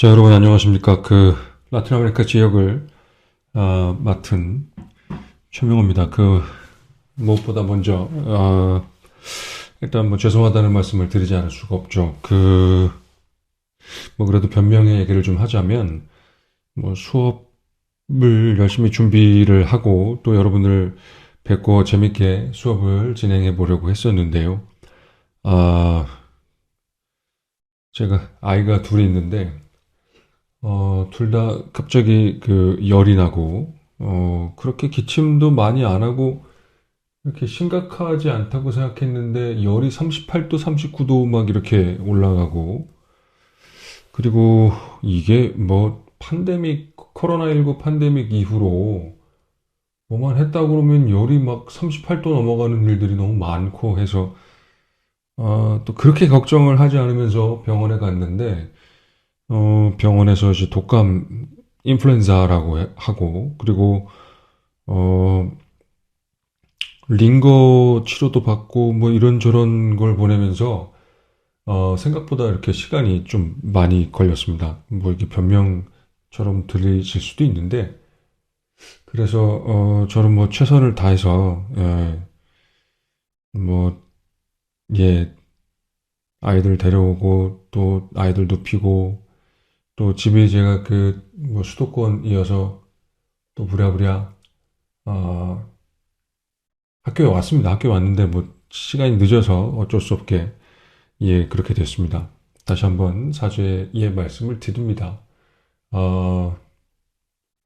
자, 여러분 안녕하십니까. 라틴 아메리카 지역을 맡은 최명호입니다. 무엇보다 먼저, 일단 뭐 죄송하다는 말씀을 드리지 않을 수가 없죠. 그래도 변명의 얘기를 좀 하자면, 뭐 수업을 열심히 준비를 하고 또 여러분을 뵙고 재밌게 수업을 진행해 보려고 했었는데요. 아, 제가 아이가 둘이 있는데, 둘 다 갑자기 열이 나고, 그렇게 기침도 많이 안 하고, 이렇게 심각하지 않다고 생각했는데, 열이 38도, 39도 막 이렇게 올라가고, 그리고 이게 뭐, 코로나19 팬데믹 이후로, 뭐만 했다 그러면 열이 막 38도 넘어가는 일들이 너무 많고 해서, 또 그렇게 걱정을 하지 않으면서 병원에 갔는데, 병원에서 이제 독감 인플루엔자라고 하고, 그리고, 어, 링거 치료도 받고, 뭐 이런저런 걸 보내면서, 생각보다 이렇게 시간이 좀 많이 걸렸습니다. 뭐 이렇게 변명처럼 들리실 수도 있는데, 그래서, 저는 뭐 최선을 다해서, 뭐, 예, 아이들 데려오고, 또 아이들 눕히고, 또 집이 제가 뭐 수도권이어서 또 부랴부랴, 어, 학교에 왔습니다. 학교에 왔는데 뭐 시간이 늦어서 어쩔 수 없게 그렇게 됐습니다. 다시 한번 사죄의 말씀을 드립니다. 어,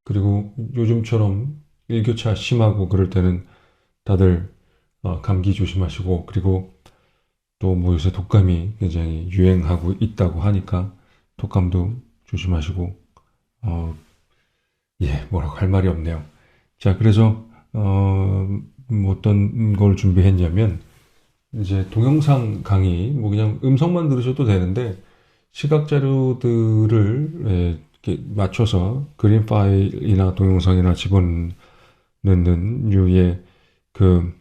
그리고 요즘처럼 일교차 심하고 그럴 때는 다들 감기 조심하시고, 그리고 또 뭐 요새 독감이 굉장히 유행하고 있다고 하니까 독감도 조심하시고, 어, 뭐라고 할 말이 없네요. 자, 그래서 뭐 어떤 걸 준비했냐면, 이제 동영상 강의, 뭐 그냥 음성만 들으셔도 되는데, 시각 자료들을 이렇게 맞춰서 그림 파일이나 동영상이나 집어넣는 류의 그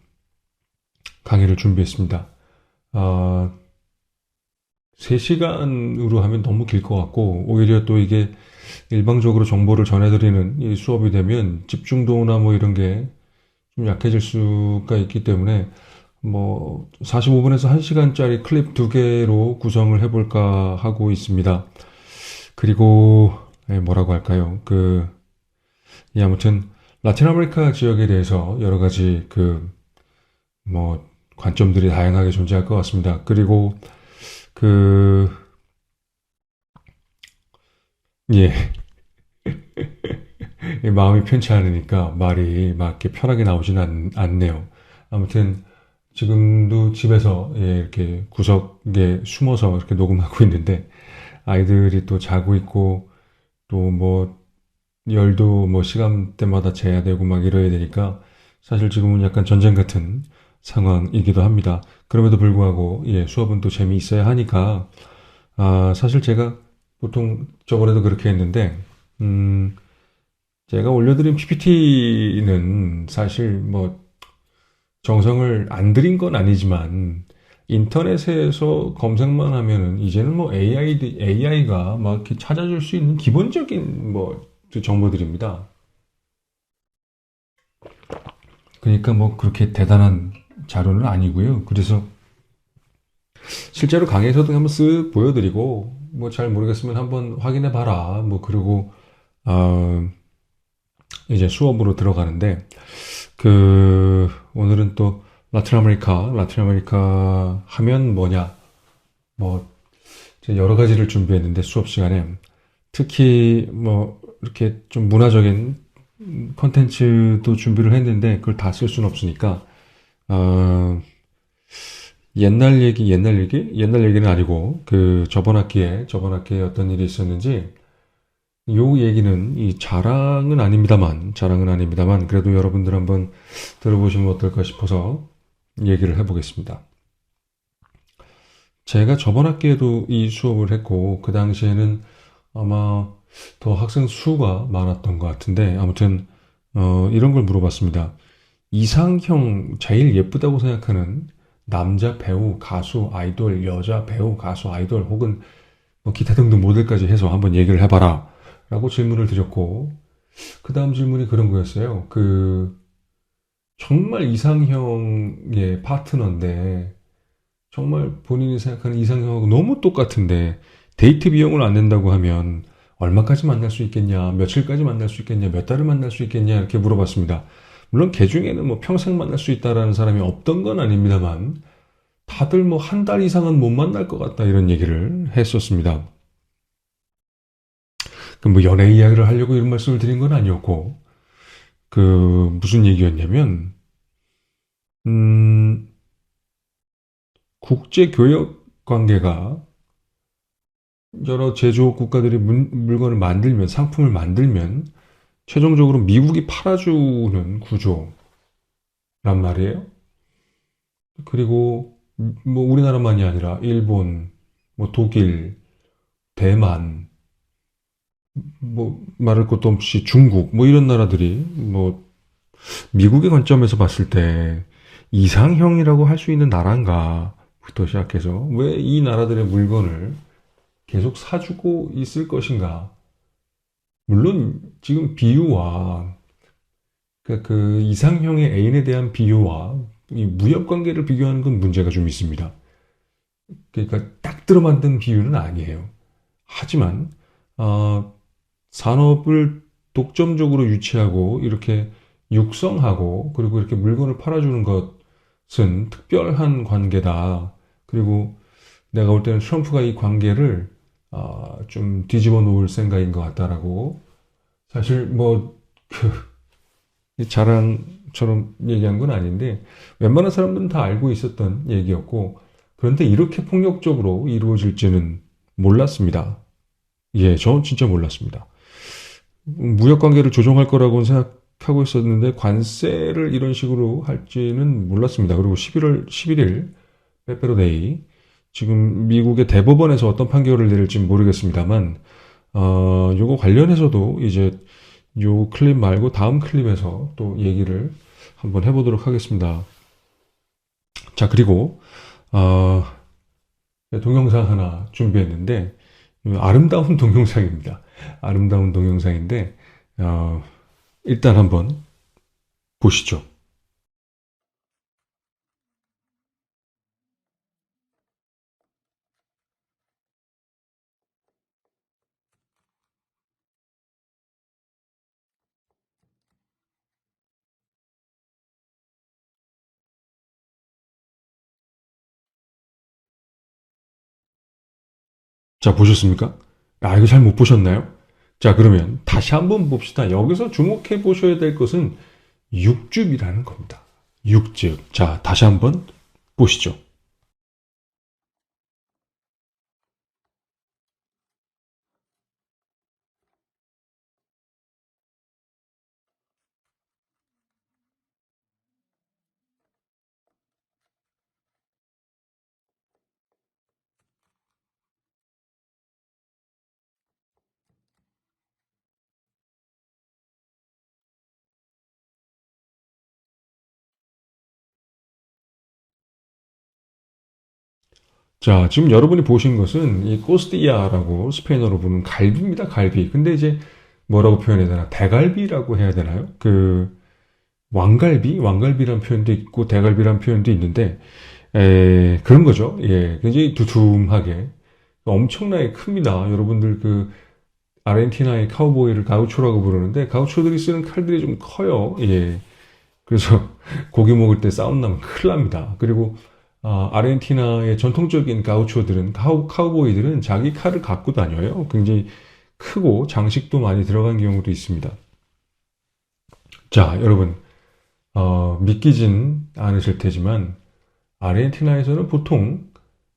강의를 준비했습니다. 아, 3시간으로 하면 너무 길 것 같고, 오히려 또 이게 일방적으로 정보를 전해드리는 이 수업이 되면 집중도나 뭐 이런 게 좀 약해질 수가 있기 때문에 뭐 45분에서 1시간짜리 클립 2개로 구성을 해볼까 하고 있습니다. 그리고 뭐라고 할까요? 아무튼 라틴 아메리카 지역에 대해서 여러 가지 뭐 관점들이 다양하게 존재할 것 같습니다. 그리고 그 예, 마음이 편치 않으니까 말이 막 이렇게 편하게 나오지는 않네요. 아무튼 지금도 집에서 이렇게 구석에 숨어서 이렇게 녹음하고 있는데, 아이들이 또 자고 있고 또 뭐 열도 뭐 시간대마다 재야 되고 막 이래야 되니까 사실 지금은 약간 전쟁 같은 상황이기도 합니다. 그럼에도 불구하고 수업은 또 재미있어야 하니까, 사실 제가 보통 저번에도 그렇게 했는데, 음 제가 올려드린 PPT는 사실 뭐 정성을 안 들인 건 아니지만, 인터넷에서 검색만 하면은 이제는 뭐 AI가 막 이렇게 찾아줄 수 있는 기본적인 뭐 정보들입니다. 그러니까 뭐 그렇게 대단한 자료는 아니고요. 그래서 실제로 강의에서도 한번 쓱 보여드리고, 뭐 잘 모르겠으면 한번 확인해 봐라. 뭐 그리고 어, 이제 수업으로 들어가는데, 오늘은 또 라틴 아메리카 하면 뭐냐, 뭐 여러 가지를 준비했는데 수업 시간에 특히 뭐 이렇게 좀 문화적인 컨텐츠도 준비를 했는데 그걸 다 쓸 수는 없으니까, 어, 옛날 얘기는 아니고 저번 학기에 어떤 일이 있었는지, 요 얘기는 이 자랑은 아닙니다만 그래도 여러분들 한번 들어보시면 어떨까 싶어서 얘기를 해보겠습니다. 제가 저번 학기에도 이 수업을 했고, 그 당시에는 아마 더 학생 수가 많았던 것 같은데, 아무튼 이런 걸 물어봤습니다. 이상형 제일 예쁘다고 생각하는 남자 배우, 가수, 아이돌, 여자 배우, 가수, 아이돌, 혹은 뭐 기타 등등 모델까지 해서 한번 얘기를 해봐라. 라고 질문을 드렸고, 그 다음 질문이 그런 거였어요. 정말 이상형의 파트너인데, 정말 본인이 생각하는 이상형하고 너무 똑같은데, 데이트 비용을 안 낸다고 하면, 얼마까지 만날 수 있겠냐, 며칠까지 만날 수 있겠냐, 몇 달을 만날 수 있겠냐, 이렇게 물어봤습니다. 물론, 개 중에는 뭐 평생 만날 수 있다라는 사람이 없던 건 아닙니다만, 다들 뭐 한 달 이상은 못 만날 것 같다, 이런 얘기를 했었습니다. 뭐 연애 이야기를 하려고 이런 말씀을 드린 건 아니었고, 무슨 얘기였냐면, 음, 국제 교역 관계가 여러 제조업 국가들이 물건을 만들면, 상품을 만들면, 최종적으로 미국이 팔아주는 구조란 말이에요. 그리고, 뭐, 우리나라만이 아니라, 일본, 뭐, 독일, 대만, 뭐, 말할 것도 없이 중국, 뭐, 이런 나라들이, 뭐, 미국의 관점에서 봤을 때, 이상형이라고 할 수 있는 나라인가, 부터 시작해서, 왜 이 나라들의 물건을 계속 사주고 있을 것인가. 물론 지금 비유와 그 이상형의 애인에 대한 비유와 이 무역 관계를 비교하는 건 문제가 좀 있습니다. 그러니까 딱 들어만든 비유는 아니에요. 하지만 어, 산업을 독점적으로 유치하고 이렇게 육성하고 그리고 이렇게 물건을 팔아주는 것은 특별한 관계다. 그리고 내가 볼 때는 트럼프가 이 관계를 좀 뒤집어 놓을 생각인 것 같다라고. 사실 뭐 자랑처럼 얘기한 건 아닌데 웬만한 사람들은 다 알고 있었던 얘기였고, 그런데 이렇게 폭력적으로 이루어질지는 몰랐습니다. 예, 저는 진짜 몰랐습니다. 무역 관계를 조정할 거라고는 생각하고 있었는데 관세를 이런 식으로 할지는 몰랐습니다. 그리고 11일 빼빼로데이, 지금 미국의 대법원에서 어떤 판결을 내릴지 모르겠습니다만, 요거 관련해서도 이제 요 클립 말고 다음 클립에서 또 얘기를 한번 해보도록 하겠습니다. 자, 그리고, 어, 동영상 하나 준비했는데, 아름다운 동영상입니다. 아름다운 동영상인데, 어, 일단 한번 보시죠. 자, 보셨습니까? 아, 이거 잘 못 보셨나요? 자, 그러면 다시 한번 봅시다. 여기서 주목해 보셔야 될 것은 육즙이라는 겁니다. 육즙. 자, 다시 한번 보시죠. 자, 지금 여러분이 보신 것은 이 꼬스티야라고 스페인어로 부르는 갈비입니다, 갈비. 근데 이제 뭐라고 표현해야 되나? 대갈비라고 해야 되나요? 왕갈비? 왕갈비라는 표현도 있고, 대갈비라는 표현도 있는데, 그런 거죠. 예, 굉장히 두툼하게. 엄청나게 큽니다. 여러분들 아르헨티나의 카우보이를 가우초라고 부르는데, 가우초들이 쓰는 칼들이 좀 커요. 예. 그래서 고기 먹을 때 싸움 나면 큰일 납니다. 그리고 아르헨티나의 전통적인 가우초들은 카우보이들은 자기 칼을 갖고 다녀요. 굉장히 크고 장식도 많이 들어간 경우도 있습니다. 자, 여러분 믿기진 않으실 테지만 아르헨티나에서는 보통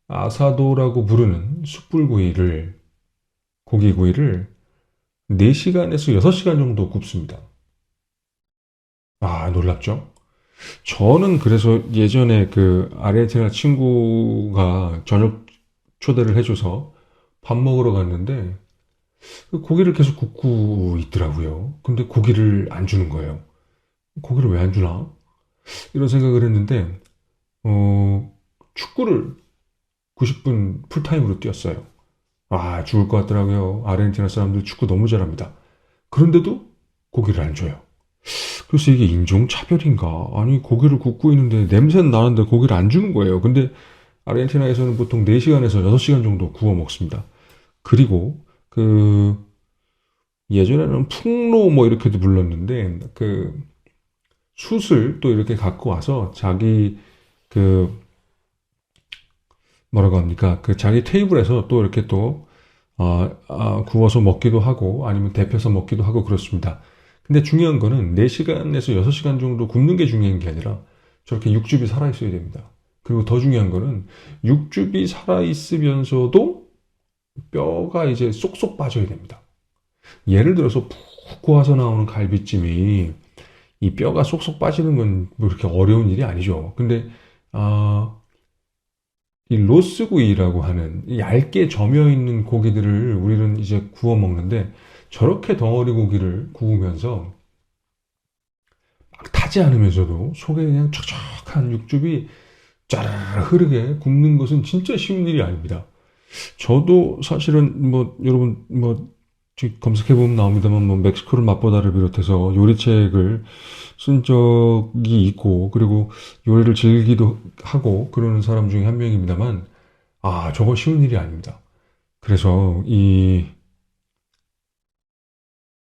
아사도라고 부르는 숯불구이를 고기구이를 4시간에서 6시간 정도 굽습니다. 아, 놀랍죠? 저는 그래서 예전에 아르헨티나 친구가 저녁 초대를 해줘서 밥 먹으러 갔는데 그 고기를 계속 굽고 있더라고요. 근데 고기를 안 주는 거예요. 고기를 왜 안 주나? 이런 생각을 했는데, 축구를 90분 풀타임으로 뛰었어요. 아, 죽을 것 같더라고요. 아르헨티나 사람들 축구 너무 잘합니다. 그런데도 고기를 안 줘요. 그래서 이게 인종차별인가? 아니, 고기를 굽고 있는데 냄새는 나는데 고기를 안 주는 거예요. 근데 아르헨티나에서는 보통 4시간에서 6시간 정도 구워 먹습니다. 그리고 예전에는 풍로 뭐 이렇게도 불렀는데 숯을 또 이렇게 갖고 와서 자기 그 뭐라고 합니까? 자기 테이블에서 또 이렇게 또 구워서 먹기도 하고 아니면 데펴서 먹기도 하고 그렇습니다. 근데 중요한 거는 4시간에서 6시간 정도 굽는 게 중요한 게 아니라 저렇게 육즙이 살아있어야 됩니다. 그리고 더 중요한 거는 육즙이 살아있으면서도 뼈가 이제 쏙쏙 빠져야 됩니다. 예를 들어서 푹 고아서 나오는 갈비찜이 이 뼈가 쏙쏙 빠지는 건 뭐 그렇게 어려운 일이 아니죠. 근데 아, 이 로스구이라고 하는 얇게 점여 있는 고기들을 우리는 이제 구워 먹는데 저렇게 덩어리 고기를 구우면서 막 타지 않으면서도 속에 그냥 촉촉한 육즙이 짜르르 흐르게 굽는 것은 진짜 쉬운 일이 아닙니다. 저도 사실은 뭐 여러분 뭐 검색해 보면 나옵니다만 뭐 멕시코를 맛보다를 비롯해서 요리책을 쓴 적이 있고 그리고 요리를 즐기기도 하고 그러는 사람 중에 한 명입니다만 저거 쉬운 일이 아닙니다. 그래서 이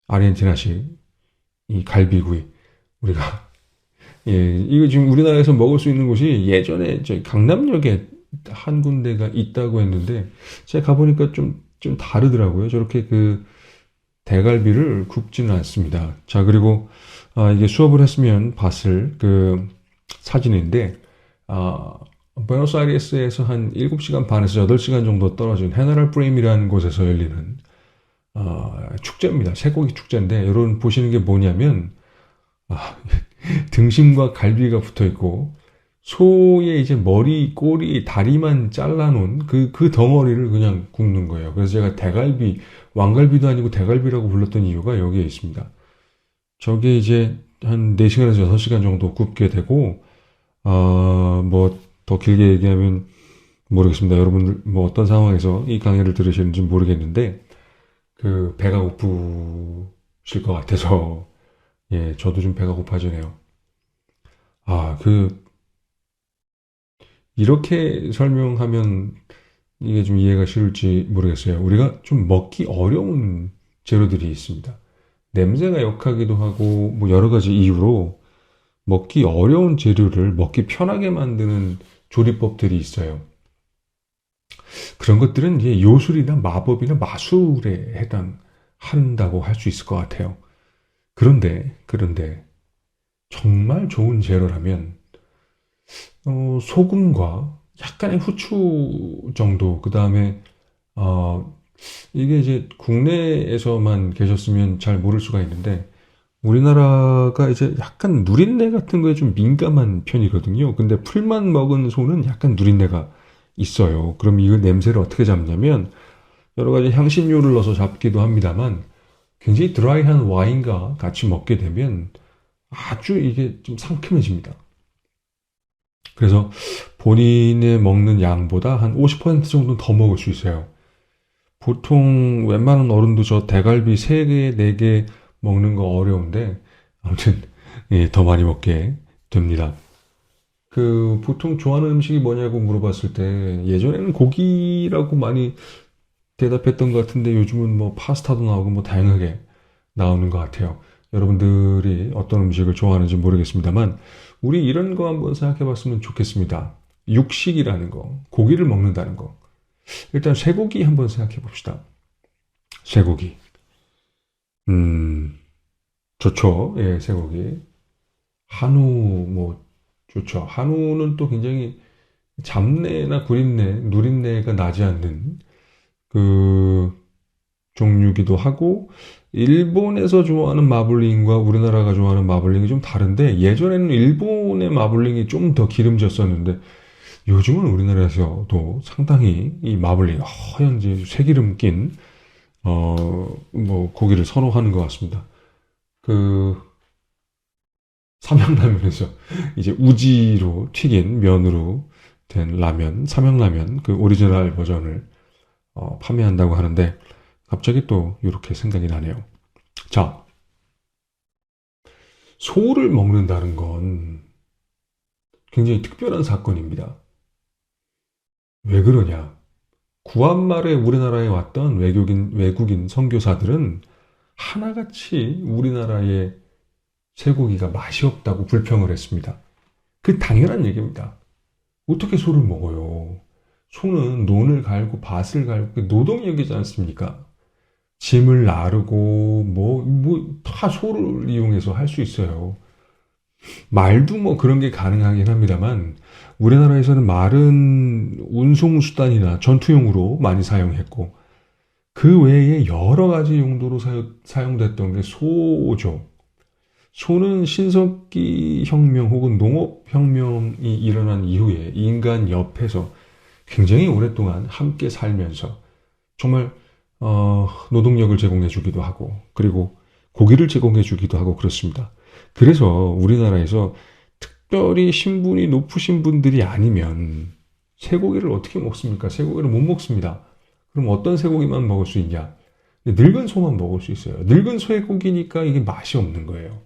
아르헨티나식 이 갈비구이 우리가 이거 지금 우리나라에서 먹을 수 있는 곳이 예전에 저희 강남역에 한 군데가 있다고 했는데 제가 가보니까 좀 다르더라고요. 저렇게 대갈비를 굽지는 않습니다. 자, 그리고 이게 수업을 했으면 봤을 사진인데 부에노스아이레스에서 한 7시간 반에서 8시간 정도 떨어진 헤나랄 프레임이라는 곳에서 열리는 축제입니다. 쇠고기 축제인데 여러분 보시는 게 뭐냐면 등심과 갈비가 붙어 있고 소의 이제 머리, 꼬리, 다리만 잘라놓은 그 덩어리를 그냥 굽는 거예요. 그래서 제가 대갈비, 왕갈비도 아니고 대갈비라고 불렀던 이유가 여기에 있습니다. 저게 이제 한 4시간에서 6시간 정도 굽게 되고, 뭐, 더 길게 얘기하면 모르겠습니다. 여러분들 뭐 어떤 상황에서 이 강의를 들으시는지 모르겠는데, 배가 고프실 것 같아서, 예, 저도 좀 배가 고파지네요. 아, 이렇게 설명하면 이게 좀 이해가 쉬울지 모르겠어요. 우리가 좀 먹기 어려운 재료들이 있습니다. 냄새가 역하기도 하고, 뭐 여러 가지 이유로 먹기 어려운 재료를 먹기 편하게 만드는 조리법들이 있어요. 그런 것들은 이제 요술이나 마법이나 마술에 해당한다고 할 수 있을 것 같아요. 그런데, 정말 좋은 재료라면, 소금과 약간의 후추 정도, 그 다음에, 이게 이제 국내에서만 계셨으면 잘 모를 수가 있는데, 우리나라가 이제 약간 누린내 같은 거에 좀 민감한 편이거든요. 근데 풀만 먹은 소는 약간 누린내가 있어요. 그럼 이 냄새를 어떻게 잡냐면, 여러 가지 향신료를 넣어서 잡기도 합니다만, 굉장히 드라이한 와인과 같이 먹게 되면 아주 이게 좀 상큼해집니다. 그래서 본인의 먹는 양보다 한 50% 정도는 더 먹을 수 있어요. 보통 웬만한 어른도 저 대갈비 3개, 4개 먹는 거 어려운데, 아무튼, 예, 더 많이 먹게 됩니다. 보통 좋아하는 음식이 뭐냐고 물어봤을 때, 예전에는 고기라고 많이 대답했던 것 같은데, 요즘은 뭐 파스타도 나오고 뭐 다양하게 나오는 것 같아요. 여러분들이 어떤 음식을 좋아하는지 모르겠습니다만, 우리 이런 거 한번 생각해 봤으면 좋겠습니다. 육식이라는 거, 고기를 먹는다는 거. 일단 쇠고기 한번 생각해 봅시다. 쇠고기. 음, 좋죠. 예, 쇠고기. 한우, 뭐, 좋죠. 한우는 또 굉장히 잡내나 구린내, 누린내가 나지 않는 그 종류기도 하고, 일본에서 좋아하는 마블링과 우리나라가 좋아하는 마블링이 좀 다른데, 예전에는 일본의 마블링이 좀 더 기름졌었는데, 요즘은 우리나라에서도 상당히 이 마블링, 허연 새기름 낀, 뭐, 고기를 선호하는 것 같습니다. 그, 삼양라면에서 이제 우지로 튀긴 면으로 된 라면, 삼양라면, 그 오리지널 버전을 판매한다고 하는데 갑자기 또 이렇게 생각이 나네요. 자, 소를 먹는다는 건 굉장히 특별한 사건입니다. 왜 그러냐? 구한말에 우리나라에 왔던 외국인 선교사들은 하나같이 우리나라의 쇠고기가 맛이 없다고 불평을 했습니다. 그 당연한 얘기입니다. 어떻게 소를 먹어요? 소는 논을 갈고 밭을 갈고 노동력이지 않습니까? 짐을 나르고 다 소를 이용해서 할 수 있어요. 말도 뭐 그런 게 가능하긴 합니다만 우리나라에서는 말은 운송수단이나 전투용으로 많이 사용했고 그 외에 여러 가지 용도로 사용됐던 게 소죠. 소는 신석기 혁명 혹은 농업혁명이 일어난 이후에 인간 옆에서 굉장히 오랫동안 함께 살면서 정말 노동력을 제공해 주기도 하고 그리고 고기를 제공해 주기도 하고 그렇습니다. 그래서 우리나라에서 특별히 신분이 높으신 분들이 아니면 쇠고기를 어떻게 먹습니까? 쇠고기를 못 먹습니다. 그럼 어떤 쇠고기만 먹을 수 있냐? 늙은 소만 먹을 수 있어요. 늙은 쇠고기니까 이게 맛이 없는 거예요.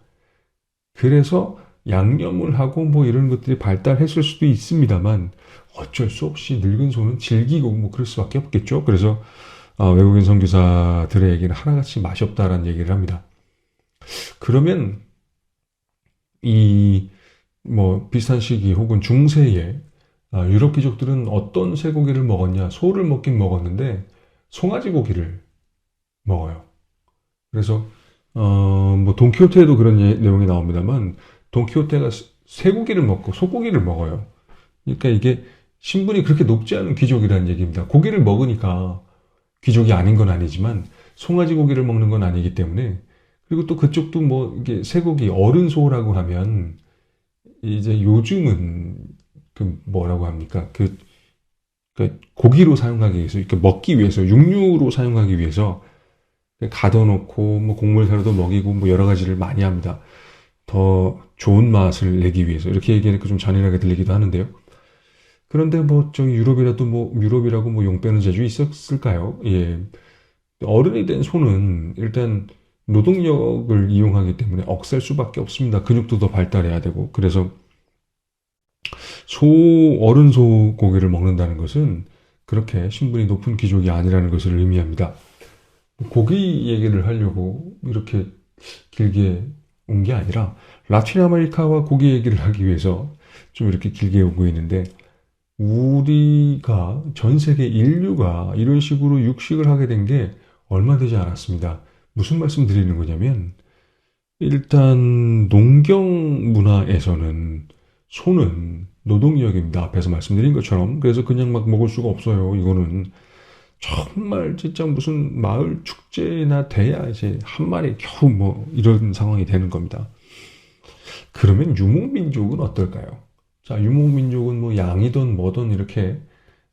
그래서 양념을 하고 뭐 이런 것들이 발달했을 수도 있습니다만 어쩔 수 없이 늙은 소는 질기고 뭐 그럴 수밖에 없겠죠. 그래서 외국인 선교사들의 얘기는 하나같이 맛이 없다라는 얘기를 합니다. 그러면 이 뭐 비슷한 시기 혹은 중세에 유럽 귀족들은 어떤 쇠고기를 먹었냐? 소를 먹긴 먹었는데 송아지 고기를 먹어요. 그래서 뭐 돈키호테에도 그런 내용이 나옵니다만 돈키호테가 쇠고기를 먹고 소고기를 먹어요. 그러니까 이게 신분이 그렇게 높지 않은 귀족이라는 얘기입니다. 고기를 먹으니까 귀족이 아닌 건 아니지만 송아지 고기를 먹는 건 아니기 때문에 그리고 또 그쪽도 뭐 이게 쇠고기 어른 소라고 하면 이제 요즘은 그 뭐라고 합니까? 그 고기로 사용하기 위해서 이렇게 먹기 위해서 육류로 사용하기 위해서 가둬놓고 뭐 곡물사료도 먹이고 뭐 여러 가지를 많이 합니다. 더 좋은 맛을 내기 위해서 이렇게 얘기하니까 좀 잔인하게 들리기도 하는데요. 그런데 뭐 저기 유럽이라고 뭐 용 빼는 재주 있었을까요? 예. 어른이 된 소는 일단 노동력을 이용하기 때문에 억셀 수밖에 없습니다. 근육도 더 발달해야 되고 그래서 어른 소 고기를 먹는다는 것은 그렇게 신분이 높은 귀족이 아니라는 것을 의미합니다. 고기 얘기를 하려고 이렇게 길게 온 게 아니라 라틴 아메리카와 고기 얘기를 하기 위해서 좀 이렇게 길게 오고 있는데 우리가 전 세계 인류가 이런 식으로 육식을 하게 된 게 얼마 되지 않았습니다. 무슨 말씀 드리는 거냐면 일단 농경 문화에서는 소는 노동력입니다. 앞에서 말씀드린 것처럼 그래서 그냥 막 먹을 수가 없어요. 이거는 정말 진짜 무슨 마을 축제나 돼야 이제 한 마리 겨우 뭐 이런 상황이 되는 겁니다. 그러면 유목민족은 어떨까요? 자, 유목민족은 뭐 양이든 뭐든 이렇게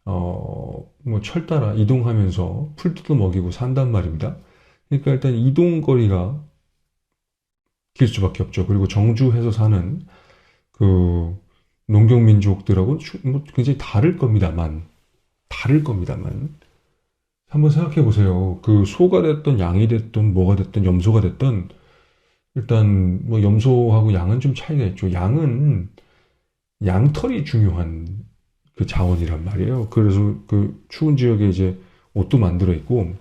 뭐 철 따라 이동하면서 풀 뜯어 먹이고 산단 말입니다. 그러니까 일단 이동거리가 길 수밖에 없죠. 그리고 정주해서 사는 그 농경민족들하고는 뭐 굉장히 다를 겁니다만 한번 생각해 보세요. 그 소가 됐던 양이 됐던 뭐가 됐던 염소가 됐던 일단 뭐 염소하고 양은 좀 차이가 있죠. 양은 양털이 중요한 그 자원이란 말이에요. 그래서 그 추운 지역에 이제 옷도 만들어 있고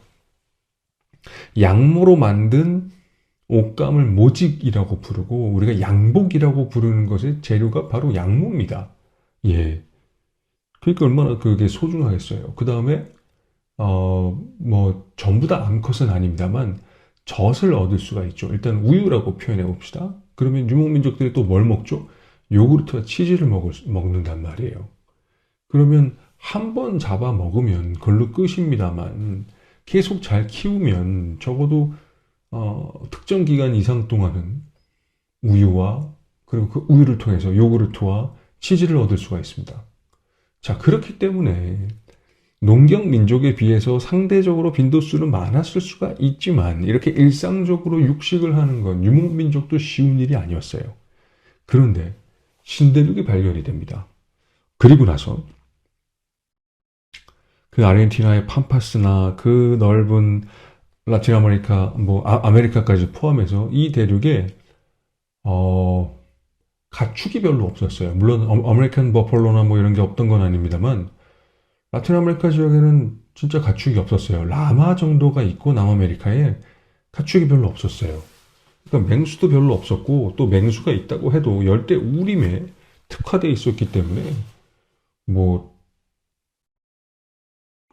양모로 만든 옷감을 모직이라고 부르고 우리가 양복이라고 부르는 것의 재료가 바로 양모입니다. 예. 그러니까 얼마나 그게 소중하겠어요. 그 다음에 뭐 전부 다 암컷은 아닙니다만 젖을 얻을 수가 있죠. 일단 우유라고 표현해 봅시다. 그러면 유목민족들이 또 뭘 먹죠? 요구르트와 치즈를 먹는단 말이에요. 그러면 한 번 잡아 먹으면 그걸로 끝입니다만 계속 잘 키우면 적어도 특정 기간 이상 동안은 우유와 그리고 그 우유를 통해서 요구르트와 치즈를 얻을 수가 있습니다. 자, 그렇기 때문에 농경 민족에 비해서 상대적으로 빈도수는 많았을 수가 있지만 이렇게 일상적으로 육식을 하는 건 유목민족도 쉬운 일이 아니었어요. 그런데 신대륙이 발견이 됩니다. 그리고 나서 그 아르헨티나의 pampas 그 넓은 라틴 아메리카, 뭐 아메리카까지 포함해서 이 대륙에 어, 가축이 별로 없었어요. 물론 아메리칸 버펄로나 뭐 이런 게 없던 건 아닙니다만 라틴 아메리카 지역에는 진짜 가축이 없었어요. 라마 정도가 있고 남아메리카에 가축이 별로 없었어요. 그러니까 맹수도 별로 없었고 또 맹수가 있다고 해도 열대 우림에 특화되어 있었기 때문에 뭐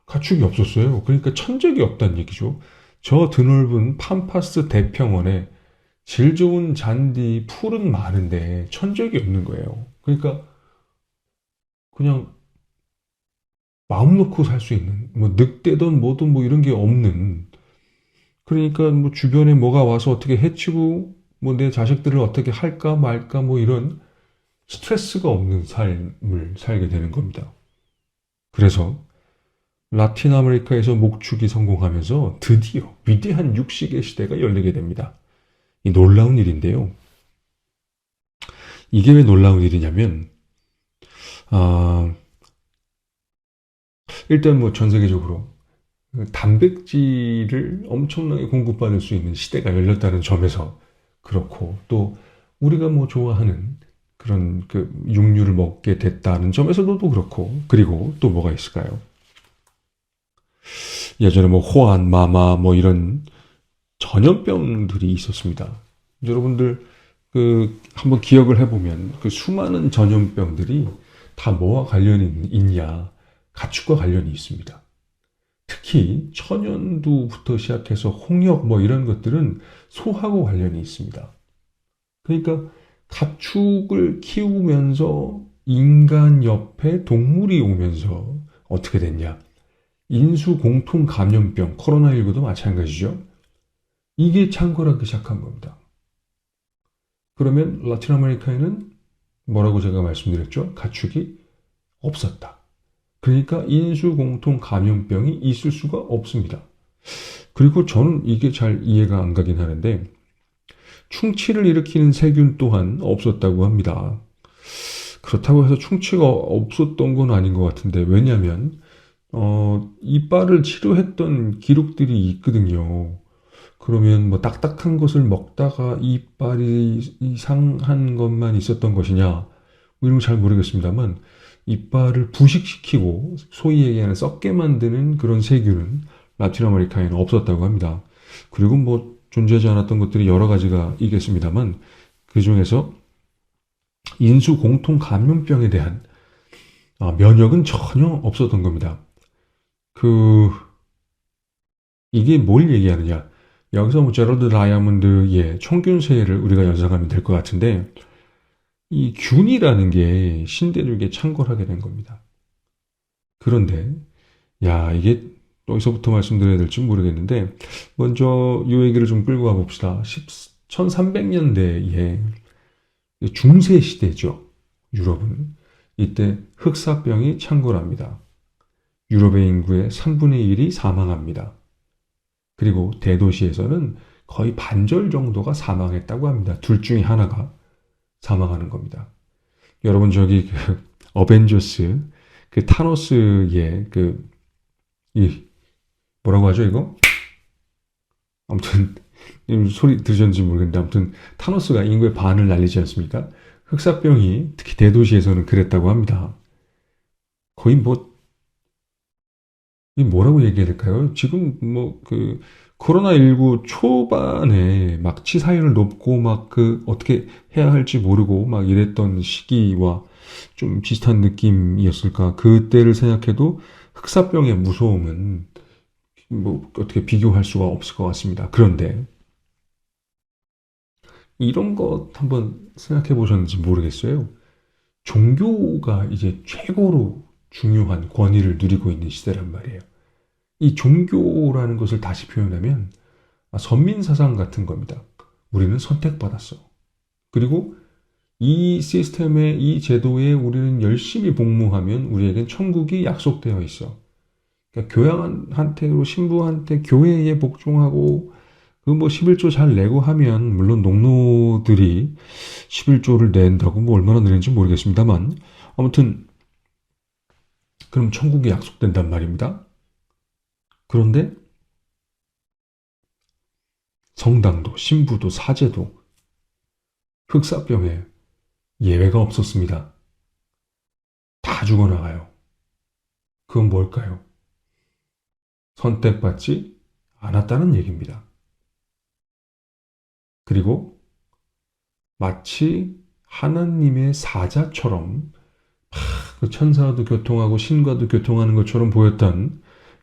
가축이 없었어요. 그러니까 천적이 없다는 얘기죠. 저 드넓은 팜파스 대평원에 질 좋은 잔디, 풀은 많은데 천적이 없는 거예요. 그러니까 그냥 마음 놓고 살 수 있는 뭐 늑대든 뭐든 뭐 이런 게 없는 그러니까 뭐 주변에 뭐가 와서 어떻게 해치고 뭐 내 자식들을 어떻게 할까 말까 뭐 이런 스트레스가 없는 삶을 살게 되는 겁니다. 그래서 라틴 아메리카에서 목축이 성공하면서 드디어 위대한 육식의 시대가 열리게 됩니다. 이 놀라운 일인데요. 이게 왜 놀라운 일이냐면 아, 일단 뭐 전 세계적으로 단백질을 엄청나게 공급받을 수 있는 시대가 열렸다는 점에서 그렇고 또 우리가 뭐 좋아하는 그런 그 육류를 먹게 됐다는 점에서도 또 그렇고 그리고 또 뭐가 있을까요? 예전에 뭐 호안, 마마 뭐 이런 전염병들이 있었습니다. 여러분들 그 한번 기억을 해보면 그 수많은 전염병들이 다 뭐와 관련이 있냐? 가축과 관련이 있습니다. 특히 천연두부터 시작해서 홍역 뭐 이런 것들은 소하고 관련이 있습니다. 그러니까 가축을 키우면서 인간 옆에 동물이 오면서 어떻게 됐냐? 인수 공통 감염병 코로나19도 마찬가지죠. 이게 창궐하기 시작한 겁니다. 그러면 라틴 아메리카에는 뭐라고 제가 말씀드렸죠? 가축이 없었다. 그러니까 인수 공통 감염병이 있을 수가 없습니다. 그리고 저는 이게 잘 이해가 안 가긴 하는데 충치를 일으키는 세균 또한 없었다고 합니다. 그렇다고 해서 충치가 없었던 건 아닌 것 같은데 왜냐하면 이빨을 치료했던 기록들이 있거든요. 그러면 뭐 딱딱한 것을 먹다가 이빨이 상한 것만 있었던 것이냐? 뭐 이런 거 잘 모르겠습니다만 이빨을 부식시키고 소위 얘기하는 썩게 만드는 그런 세균은 라틴 아메리카에는 없었다고 합니다. 그리고 뭐 존재하지 않았던 것들이 여러 가지가 있겠습니다만 그 중에서 인수 공통 감염병에 대한 면역은 전혀 없었던 겁니다. 이게 뭘 얘기하느냐? 여기서 뭐 제러드 다이아몬드의 총균세를 우리가 연상하면 될 것 같은데 이 균이라는 게 신대륙에 창궐하게 된 겁니다. 그런데 야 이게 어디서부터 말씀드려야 될지 모르겠는데 먼저 이 얘기를 좀 끌고 가봅시다. 1300년대에 중세 시대죠. 유럽은 이때 흑사병이 창궐합니다. 유럽의 인구의 3분의 1이 사망합니다. 그리고 대도시에서는 거의 반절 정도가 사망했다고 합니다. 둘 중에 하나가 사망하는 겁니다. 여러분 저기 그 어벤져스 그 타노스의 이 뭐라고 하죠 이거? 아무튼 소리 들으셨는지 모르겠는데 아무튼 타노스가 인구의 반을 날리지 않습니까? 흑사병이 특히 대도시에서는 그랬다고 합니다. 거의 뭐 이 뭐라고 얘기해야 될까요? 지금 뭐 그 코로나19 초반에 막 치사율 높고 막 그 어떻게 해야 할지 모르고 막 이랬던 시기와 좀 비슷한 느낌이었을까? 그때를 생각해도 흑사병의 무서움은 뭐 어떻게 비교할 수가 없을 것 같습니다. 그런데 이런 것 한번 생각해 보셨는지 모르겠어요. 종교가 이제 최고로 중요한 권위를 누리고 있는 시대란 말이에요. 이 종교라는 것을 다시 표현하면 선민사상 같은 겁니다. 우리는 선택받았어. 그리고 이 시스템에, 이 제도에 우리는 열심히 복무하면 우리에겐 천국이 약속되어 있어. 그러니까 교양한테, 신부한테 교회에 복종하고 그 뭐 11조 잘 내고 하면 물론 농노들이 11조를 낸다고 뭐 얼마나 내는지 모르겠습니다만 아무튼 그럼 천국이 약속된단 말입니다. 그런데 성당도 신부도 사제도 흑사병에 예외가 없었습니다. 다 죽어나가요. 그건 뭘까요? 선택받지 않았다는 얘기입니다. 그리고 마치 하나님의 사자처럼 그 천사도 교통하고 신과도 교통하는 것처럼 보였던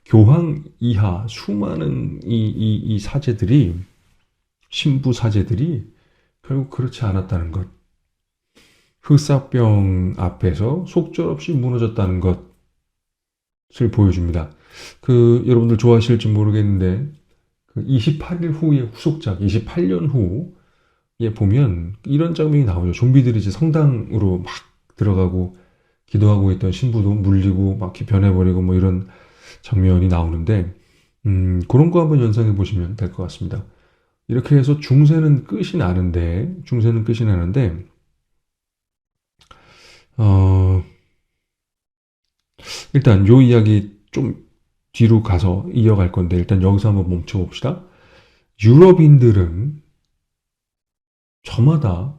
교황 이하 수많은 이 사제들이, 신부 사제들이 결국 그렇지 않았다는 것. 흑사병 앞에서 속절없이 무너졌다는 것을 보여줍니다. 여러분들 좋아하실지 모르겠는데, 28일 후의 후속작, 28년 후에 보면 이런 장면이 나오죠. 좀비들이 이제 성당으로 막 들어가고 기도하고 있던 신부도 물리고 막 변해버리고 뭐 이런 장면이 나오는데, 그런 거 한번 연상해 보시면 될 것 같습니다. 이렇게 해서 중세는 끝이 나는데, 어, 일단 요 이야기 좀 뒤로 가서 이어갈 건데, 일단 여기서 한번 멈춰봅시다. 유럽인들은 저마다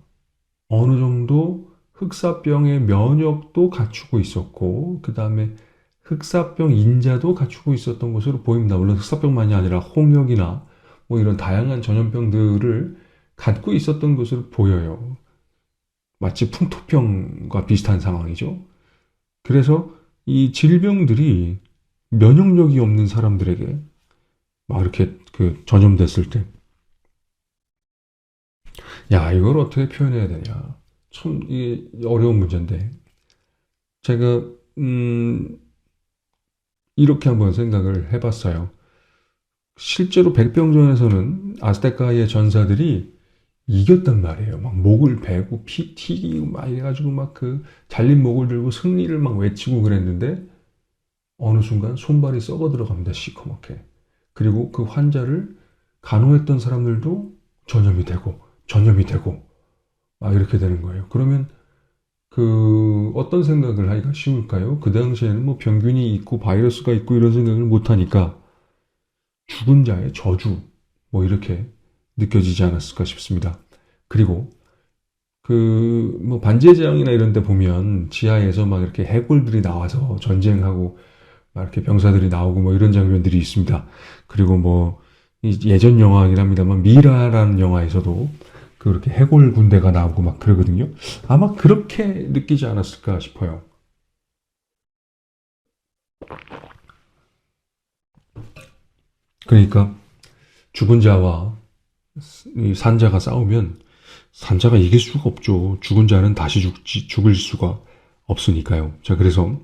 어느 정도 흑사병의 면역도 갖추고 있었고, 그 다음에 흑사병 인자도 갖추고 있었던 것으로 보입니다. 물론 흑사병만이 아니라 홍역이나 뭐 이런 다양한 전염병들을 갖고 있었던 것으로 보여요. 마치 풍토병과 비슷한 상황이죠. 그래서 이 질병들이 면역력이 없는 사람들에게 막 이렇게 전염됐을 때, 야, 이걸 어떻게 표현해야 되냐. 참, 이게 어려운 문제인데, 제가, 이렇게 한번 생각을 해봤어요. 실제로 백병전에서는 아스테카의 전사들이 이겼단 말이에요. 막 목을 베고 피 튀기고 막 이래가지고 막 잘린 목을 들고 승리를 막 외치고 그랬는데 어느 순간 손발이 썩어 들어갑니다. 시커멓게. 그리고 그 환자를 간호했던 사람들도 전염이 되고 막 이렇게 되는 거예요. 그러면 어떤 생각을 하기가 쉬울까요? 그 당시에는 뭐 병균이 있고 바이러스가 있고 이런 생각을 못 하니까 죽은 자의 저주 뭐 이렇게 느껴지지 않았을까 싶습니다. 그리고 뭐 반지의 제왕이나 이런 데 보면 지하에서 막 이렇게 해골들이 나와서 전쟁하고 막 이렇게 병사들이 나오고 뭐 이런 장면들이 있습니다. 그리고 뭐 예전 영화이긴 합니다만 미라라는 영화에서도 그렇게 해골 군대가 나오고 막 그러거든요. 아마 그렇게 느끼지 않았을까 싶어요. 그러니까 죽은 자와 이 산자가 싸우면 산자가 이길 수가 없죠. 죽은 자는 다시 죽을 수가 없으니까요. 자, 그래서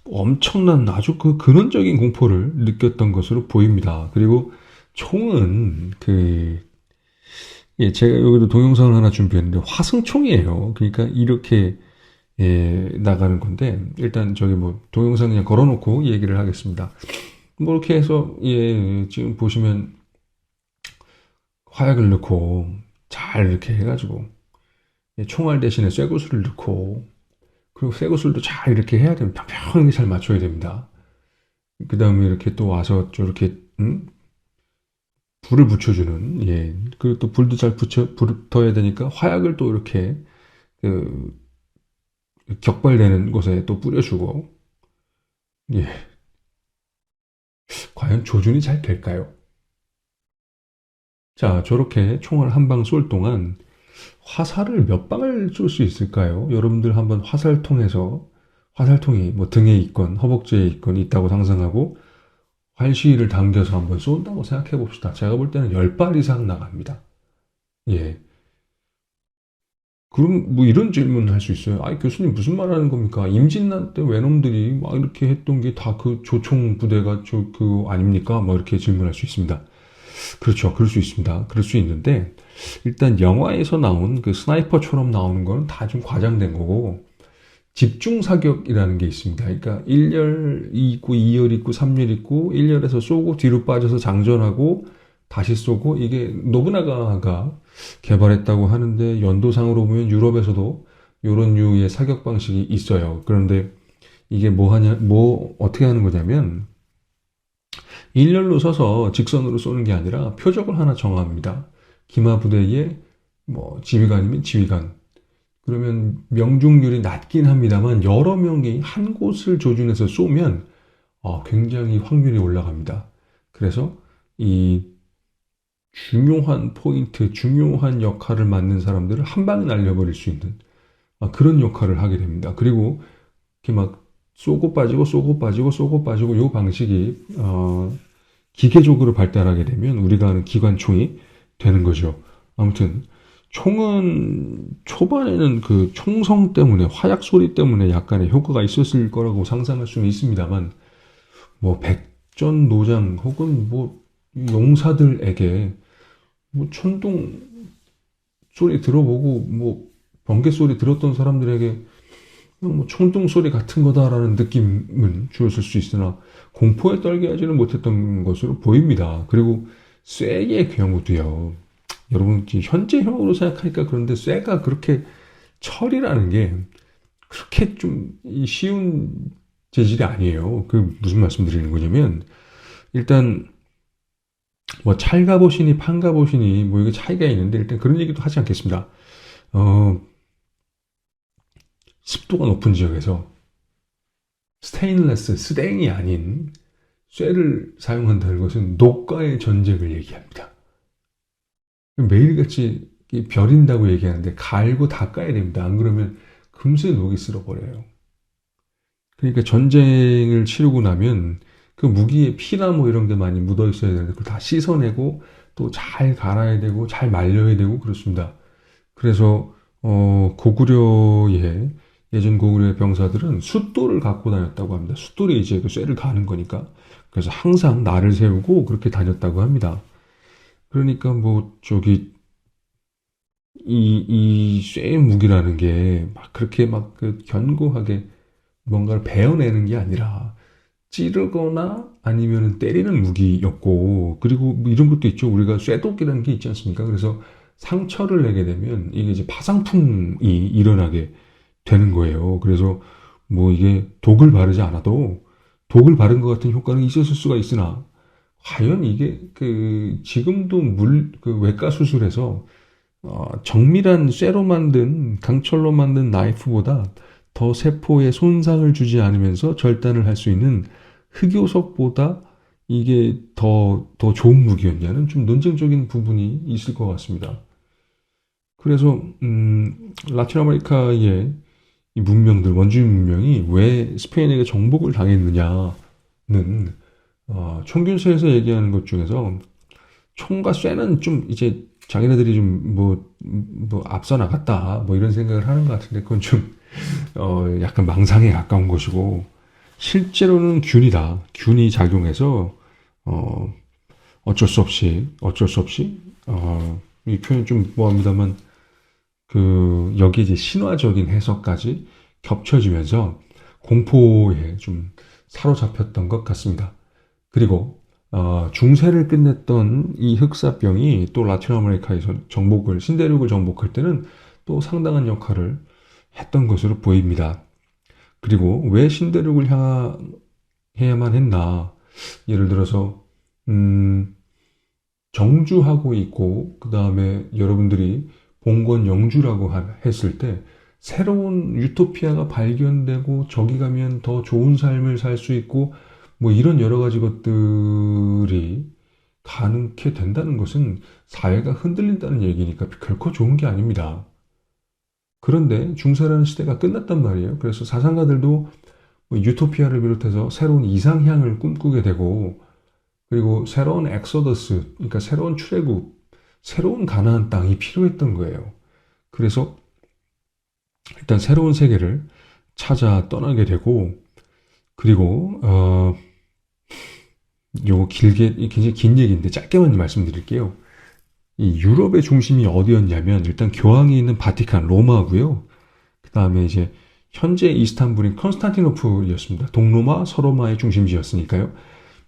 엄청난 아주 근원적인 공포를 느꼈던 것으로 보입니다. 그리고 총은 제가 여기도 동영상을 하나 준비했는데 화승총이에요. 그러니까 이렇게 나가는 건데 일단 저기 뭐 동영상 그냥 걸어놓고 얘기를 하겠습니다. 뭐 이렇게 해서 지금 보시면 화약을 넣고 잘 이렇게 해가지고 총알 대신에 쇠구슬을 넣고 그리고 쇠구슬도 잘 이렇게 해야 됩니다. 평평하게 잘 맞춰야 됩니다. 그 다음에 이렇게 또 와서 저렇게 불을 붙여주는 그리고 또 불도 잘 붙어야 되니까 화약을 또 이렇게 격발되는 곳에 또 뿌려주고 과연 조준이 잘 될까요? 자, 저렇게 총알 한 방 쏠 동안 화살을 몇 방을 쏠 수 있을까요? 여러분들 한번 화살통이 뭐 등에 있건 허벅지에 있건 있다고 상상하고 활시위를 당겨서 한번 쏜다고 생각해 봅시다. 제가 볼 때는 10발 이상 나갑니다. 그럼 뭐 이런 질문을 할 수 있어요. 아니, 교수님 무슨 말 하는 겁니까? 임진란 때 외놈들이 막 이렇게 했던 게 다 조총 부대가 아닙니까? 뭐 이렇게 질문할 수 있습니다. 그렇죠. 그럴 수 있습니다. 그럴 수 있는데, 일단 영화에서 나온 스나이퍼처럼 나오는 거는 다 좀 과장된 거고, 집중 사격이라는 게 있습니다. 그러니까 1열 있고 2열 있고 3열 있고 1열에서 쏘고 뒤로 빠져서 장전하고 다시 쏘고 이게 노브나가가 개발했다고 하는데 연도상으로 보면 유럽에서도 이런 류의 사격 방식이 있어요. 그런데 이게 어떻게 하는 거냐면 일렬로 서서 직선으로 쏘는 게 아니라 표적을 하나 정합니다. 기마부대의 뭐 지휘관이면 지휘관. 그러면 명중률이 낮긴 합니다만 여러 명이 한 곳을 조준해서 쏘면 굉장히 확률이 올라갑니다. 그래서 이 중요한 포인트, 중요한 역할을 맡는 사람들을 한 방에 날려버릴 수 있는 그런 역할을 하게 됩니다. 그리고 이렇게 막 쏘고 빠지고 쏘고 빠지고 쏘고 빠지고 요 방식이 기계적으로 발달하게 되면 우리가 아는 기관총이 되는 거죠. 아무튼 총은 초반에는 그 총성 때문에 화약 소리 때문에 약간의 효과가 있었을 거라고 상상할 수는 있습니다만 뭐 백전노장 혹은 뭐 용사들에게 뭐 천둥 소리 들어보고 뭐 번개 소리 들었던 사람들에게 그냥 뭐 천둥 소리 같은 거다라는 느낌은 주었을 수 있으나 공포에 떨게 하지는 못했던 것으로 보입니다. 그리고 쇠의 경우도요. 여러분 현재형으로 생각하니까 그런데 쇠가 그렇게 철이라는 게 그렇게 좀 쉬운 재질이 아니에요. 그 무슨 말씀 드리는 거냐면 일단 뭐 찰갑옷이니 판갑옷이니 뭐 이게 차이가 있는데 일단 그런 얘기도 하지 않겠습니다. 어, 습도가 높은 지역에서 스테인레스, 스댕이 아닌 쇠를 사용한다는 것은 녹과의 전쟁을 얘기합니다. 매일같이 벼린다고 얘기하는데 갈고 닦아야 됩니다. 안 그러면 금세 녹이 쓸어버려요. 그러니까 전쟁을 치르고 나면 그 무기에 피나 뭐 이런 게 많이 묻어 있어야 되는데 그걸 다 씻어내고 또 잘 갈아야 되고 잘 말려야 되고 그렇습니다. 그래서 고구려의 예전 고구려의 병사들은 숫돌을 갖고 다녔다고 합니다. 숫돌이 이제 그 쇠를 가는 거니까. 그래서 항상 날을 세우고 그렇게 다녔다고 합니다. 그러니까 뭐 저기 이 쇠의 무기라는 게 막 그렇게 막 그 견고하게 뭔가를 베어내는 게 아니라 찌르거나 아니면 때리는 무기였고 그리고 뭐 이런 것도 있죠. 우리가 쇠독이라는 게 있지 않습니까? 그래서 상처를 내게 되면 이게 이제 파상풍이 일어나게 되는 거예요. 그래서 뭐 이게 독을 바르지 않아도 독을 바른 것 같은 효과는 있었을 수가 있으나 과연 이게 그 지금도 그 외과 수술에서 정밀한 쇠로 만든 강철로 만든 나이프보다 더 세포에 손상을 주지 않으면서 절단을 할 수 있는 흑요석보다 이게 더 좋은 무기였냐는 좀 논쟁적인 부분이 있을 것 같습니다. 그래서 라틴 아메리카의 이 문명들 원주민 문명이 왜 스페인에게 정복을 당했느냐는 총균세에서 얘기하는 것 중에서 총과 쇠는 좀 이제 자기네들이 좀 뭐 앞서 나갔다 뭐 이런 생각을 하는 것 같은데 그건 좀 약간 망상에 가까운 것이고 실제로는 균이다. 균이 작용해서 어쩔 수 없이 이 표현 좀 뭐합니다만 그 여기 이제 신화적인 해석까지 겹쳐지면서 공포에 좀 사로잡혔던 것 같습니다. 그리고 중세를 끝냈던 이 흑사병이 또 라틴 아메리카에서 신대륙을 정복할 때는 또 상당한 역할을 했던 것으로 보입니다. 그리고 왜 신대륙을 향해야만 했나? 예를 들어서 정주하고 있고 그 다음에 여러분들이 봉건 영주라고 했을 때 새로운 유토피아가 발견되고 저기 가면 더 좋은 삶을 살 수 있고 뭐 이런 여러 가지 것들이 가능케 된다는 것은 사회가 흔들린다는 얘기니까 결코 좋은 게 아닙니다. 그런데 중세라는 시대가 끝났단 말이에요. 그래서 사상가들도 뭐 유토피아를 비롯해서 새로운 이상향을 꿈꾸게 되고 그리고 새로운 엑소더스, 그러니까 새로운 출애굽, 새로운 가나안 땅이 필요했던 거예요. 그래서 일단 새로운 세계를 찾아 떠나게 되고 그리고 요거 굉장히 긴 얘기인데 짧게만 말씀드릴게요. 이 유럽의 중심이 어디였냐면 일단 교황이 있는 바티칸 로마고요. 그 다음에 이제 현재 이스탄불인 컨스탄티노플이었습니다. 동로마, 서로마의 중심지였으니까요.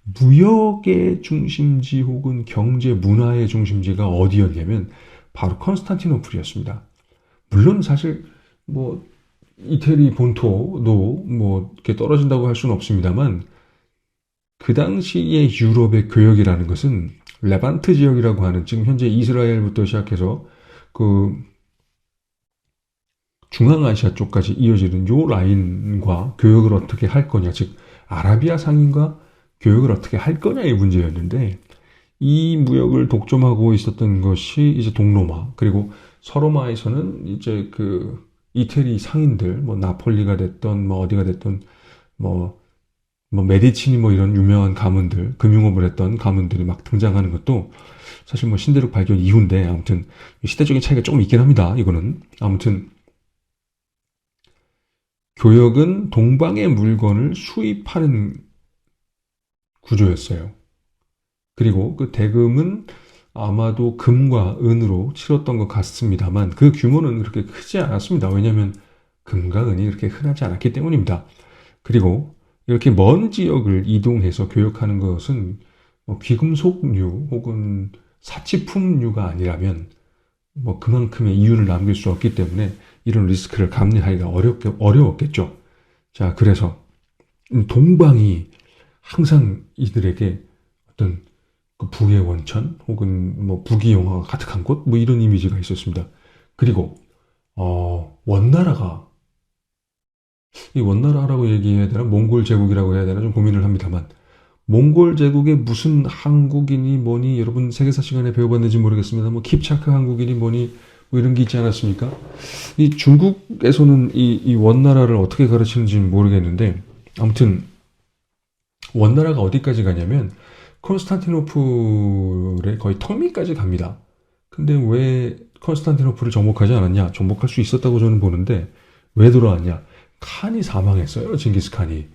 무역의 중심지 혹은 경제 문화의 중심지가 어디였냐면 바로 컨스탄티노플이었습니다. 물론 사실 뭐 이태리 본토도 뭐 이렇게 떨어진다고 할 수는 없습니다만 그 당시의 유럽의 교역이라는 것은 레반트 지역이라고 하는 지금 현재 이스라엘부터 시작해서 그 중앙아시아 쪽까지 이어지는 요 라인과 교역을 어떻게 할 거냐, 즉 아라비아 상인과 교역을 어떻게 할 거냐의 문제였는데, 이 무역을 독점하고 있었던 것이 이제 동로마, 그리고 서로마에서는 이제 그 이태리 상인들, 뭐 나폴리가 됐던 뭐 어디가 됐던 뭐 메디치니 뭐 이런 유명한 가문들, 금융업을 했던 가문들이 막 등장하는 것도 사실 뭐 신대륙 발견 이후인데, 아무튼 시대적인 차이가 조금 있긴 합니다. 이거는 아무튼 교역은 동방의 물건을 수입하는 구조였어요. 그리고 그 대금은 아마도 금과 은으로 치렀던 것 같습니다만 그 규모는 그렇게 크지 않았습니다. 왜냐하면 금과 은이 그렇게 흔하지 않았기 때문입니다. 그리고 이렇게 먼 지역을 이동해서 교역하는 것은 뭐 귀금속류 혹은 사치품류가 아니라면 뭐 그만큼의 이윤을 남길 수 없기 때문에 이런 리스크를 감내하기가 어려웠겠죠. 자, 그래서 동방이 항상 이들에게 어떤 그 부의 원천 혹은 뭐 부귀영화가 가득한 곳 뭐 이런 이미지가 있었습니다. 그리고 원나라가, 이 원나라라고 얘기해야 되나 몽골 제국이라고 해야 되나 좀 고민을 합니다만, 몽골 제국에 무슨 한국인이 뭐니 여러분 세계사 시간에 배워봤는지 모르겠습니다. 뭐 킵차크 한국인이 뭐니 뭐 이런 게 있지 않았습니까? 이 중국에서는 이 원나라를 어떻게 가르치는지 모르겠는데, 아무튼 원나라가 어디까지 가냐면 콘스탄티노플의 거의 턱밑까지 갑니다. 근데 왜 콘스탄티노플을 정복하지 않았냐? 정복할 수 있었다고 저는 보는데 왜 돌아왔냐? 칸이 사망했어요, 징기스칸이.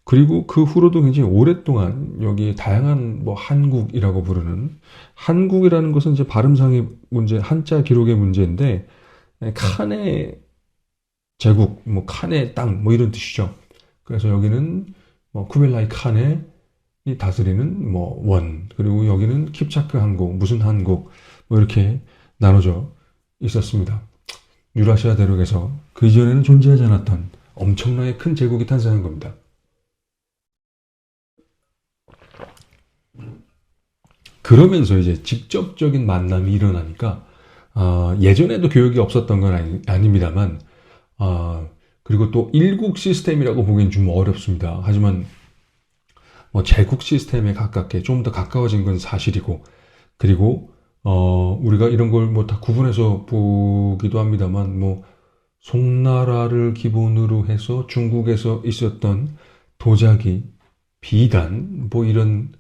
그리고 그 후로도 굉장히 오랫동안 여기 다양한 뭐 한국이라고 부르는, 한국이라는 것은 이제 발음상의 문제, 한자 기록의 문제인데 칸의 제국, 뭐 칸의 땅, 뭐 이런 뜻이죠. 그래서 여기는 뭐 쿠벨라이 칸의 이 다스리는 뭐 원, 그리고 여기는 킵차크 한국, 무슨 한국, 뭐 이렇게 나눠져 있었습니다. 유라시아 대륙에서 그 이전에는 존재하지 않았던 엄청나게 큰 제국이 탄생한 겁니다. 그러면서 이제 직접적인 만남이 일어나니까 예전에도 교육이 없었던 건 아닙니다만, 그리고 또 일국 시스템이라고 보기엔 좀 어렵습니다. 하지만 뭐 제국 시스템에 가깝게 좀 더 가까워진 건 사실이고, 그리고 우리가 이런 걸 뭐 다 구분해서 보기도 합니다만, 뭐 송나라를 기본으로 해서 중국에서 있었던 도자기, 비단, 뭐 이런,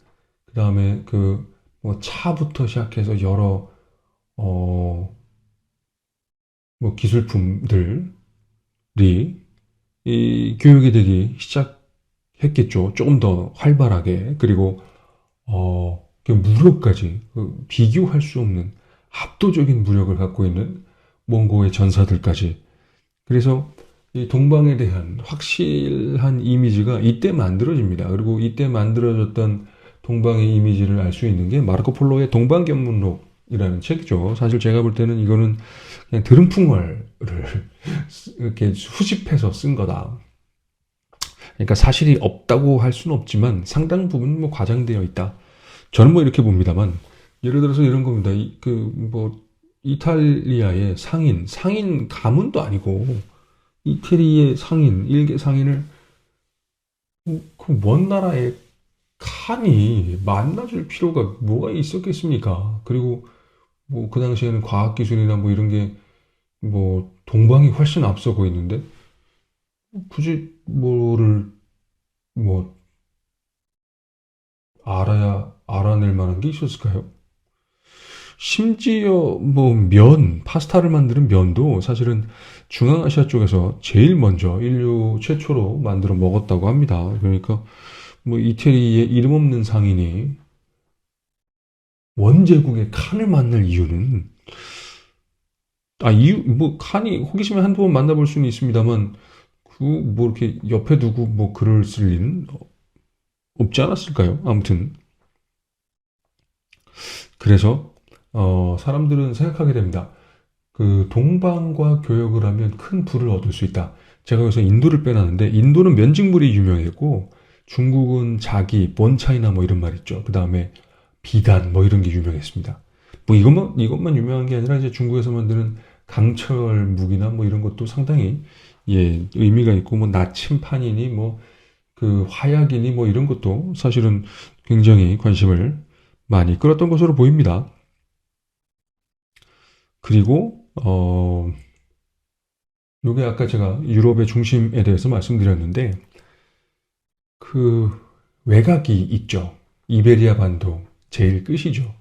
그 다음에 그 뭐 차부터 시작해서 여러 뭐 기술품들이 이 교육이 되기 시작했겠죠. 조금 더 활발하게. 그리고 그 무력까지, 그 비교할 수 없는 압도적인 무력을 갖고 있는 몽고의 전사들까지. 그래서 이 동방에 대한 확실한 이미지가 이때 만들어집니다. 그리고 이때 만들어졌던 동방의 이미지를 알 수 있는 게 마르코 폴로의 동방견문록이라는 책이죠. 사실 제가 볼 때는 이거는 그냥 드름풍월을 이렇게 수집해서 쓴 거다. 그러니까 사실이 없다고 할 수는 없지만 상당 부분 뭐 과장되어 있다. 저는 뭐 이렇게 봅니다만, 예를 들어서 이런 겁니다. 뭐 이탈리아의 상인 가문도 아니고 이태리의 상인, 일개 상인을 그 먼 나라의 칸이 만나줄 필요가 뭐가 있었겠습니까? 그리고 뭐 그 당시에는 과학기술이나 뭐 이런 게 뭐 동방이 훨씬 앞서고 있는데 굳이 뭐를 뭐 알아낼 만한 게 있었을까요? 심지어 뭐 파스타를 만드는 면도 사실은 중앙아시아 쪽에서 제일 먼저 인류 최초로 만들어 먹었다고 합니다. 그러니까 뭐 이태리의 이름 없는 상인이 원제국의 칸을 만날 이유는, 뭐 칸이 호기심에 한두 번 만나볼 수는 있습니다만 그 뭐 이렇게 옆에 두고 뭐 글을 쓸 일은 없지 않았을까요? 아무튼 그래서 사람들은 생각하게 됩니다. 그 동방과 교역을 하면 큰 부를 얻을 수 있다. 제가 여기서 인도를 빼놨는데 인도는 면직물이 유명했고 중국은 자기, 본차이나 뭐 이런 말 있죠. 그 다음에 비단 뭐 이런 게 유명했습니다. 뭐 이것만 유명한 게 아니라 이제 중국에서 만드는 강철 무기나 뭐 이런 것도 상당히 예, 의미가 있고 뭐 나침판이니 뭐 그 화약이니 뭐 이런 것도 사실은 굉장히 관심을 많이 끌었던 것으로 보입니다. 그리고 요게 아까 제가 유럽의 중심에 대해서 말씀드렸는데 그 외곽이 있죠. 이베리아 반도 제일 끝이죠.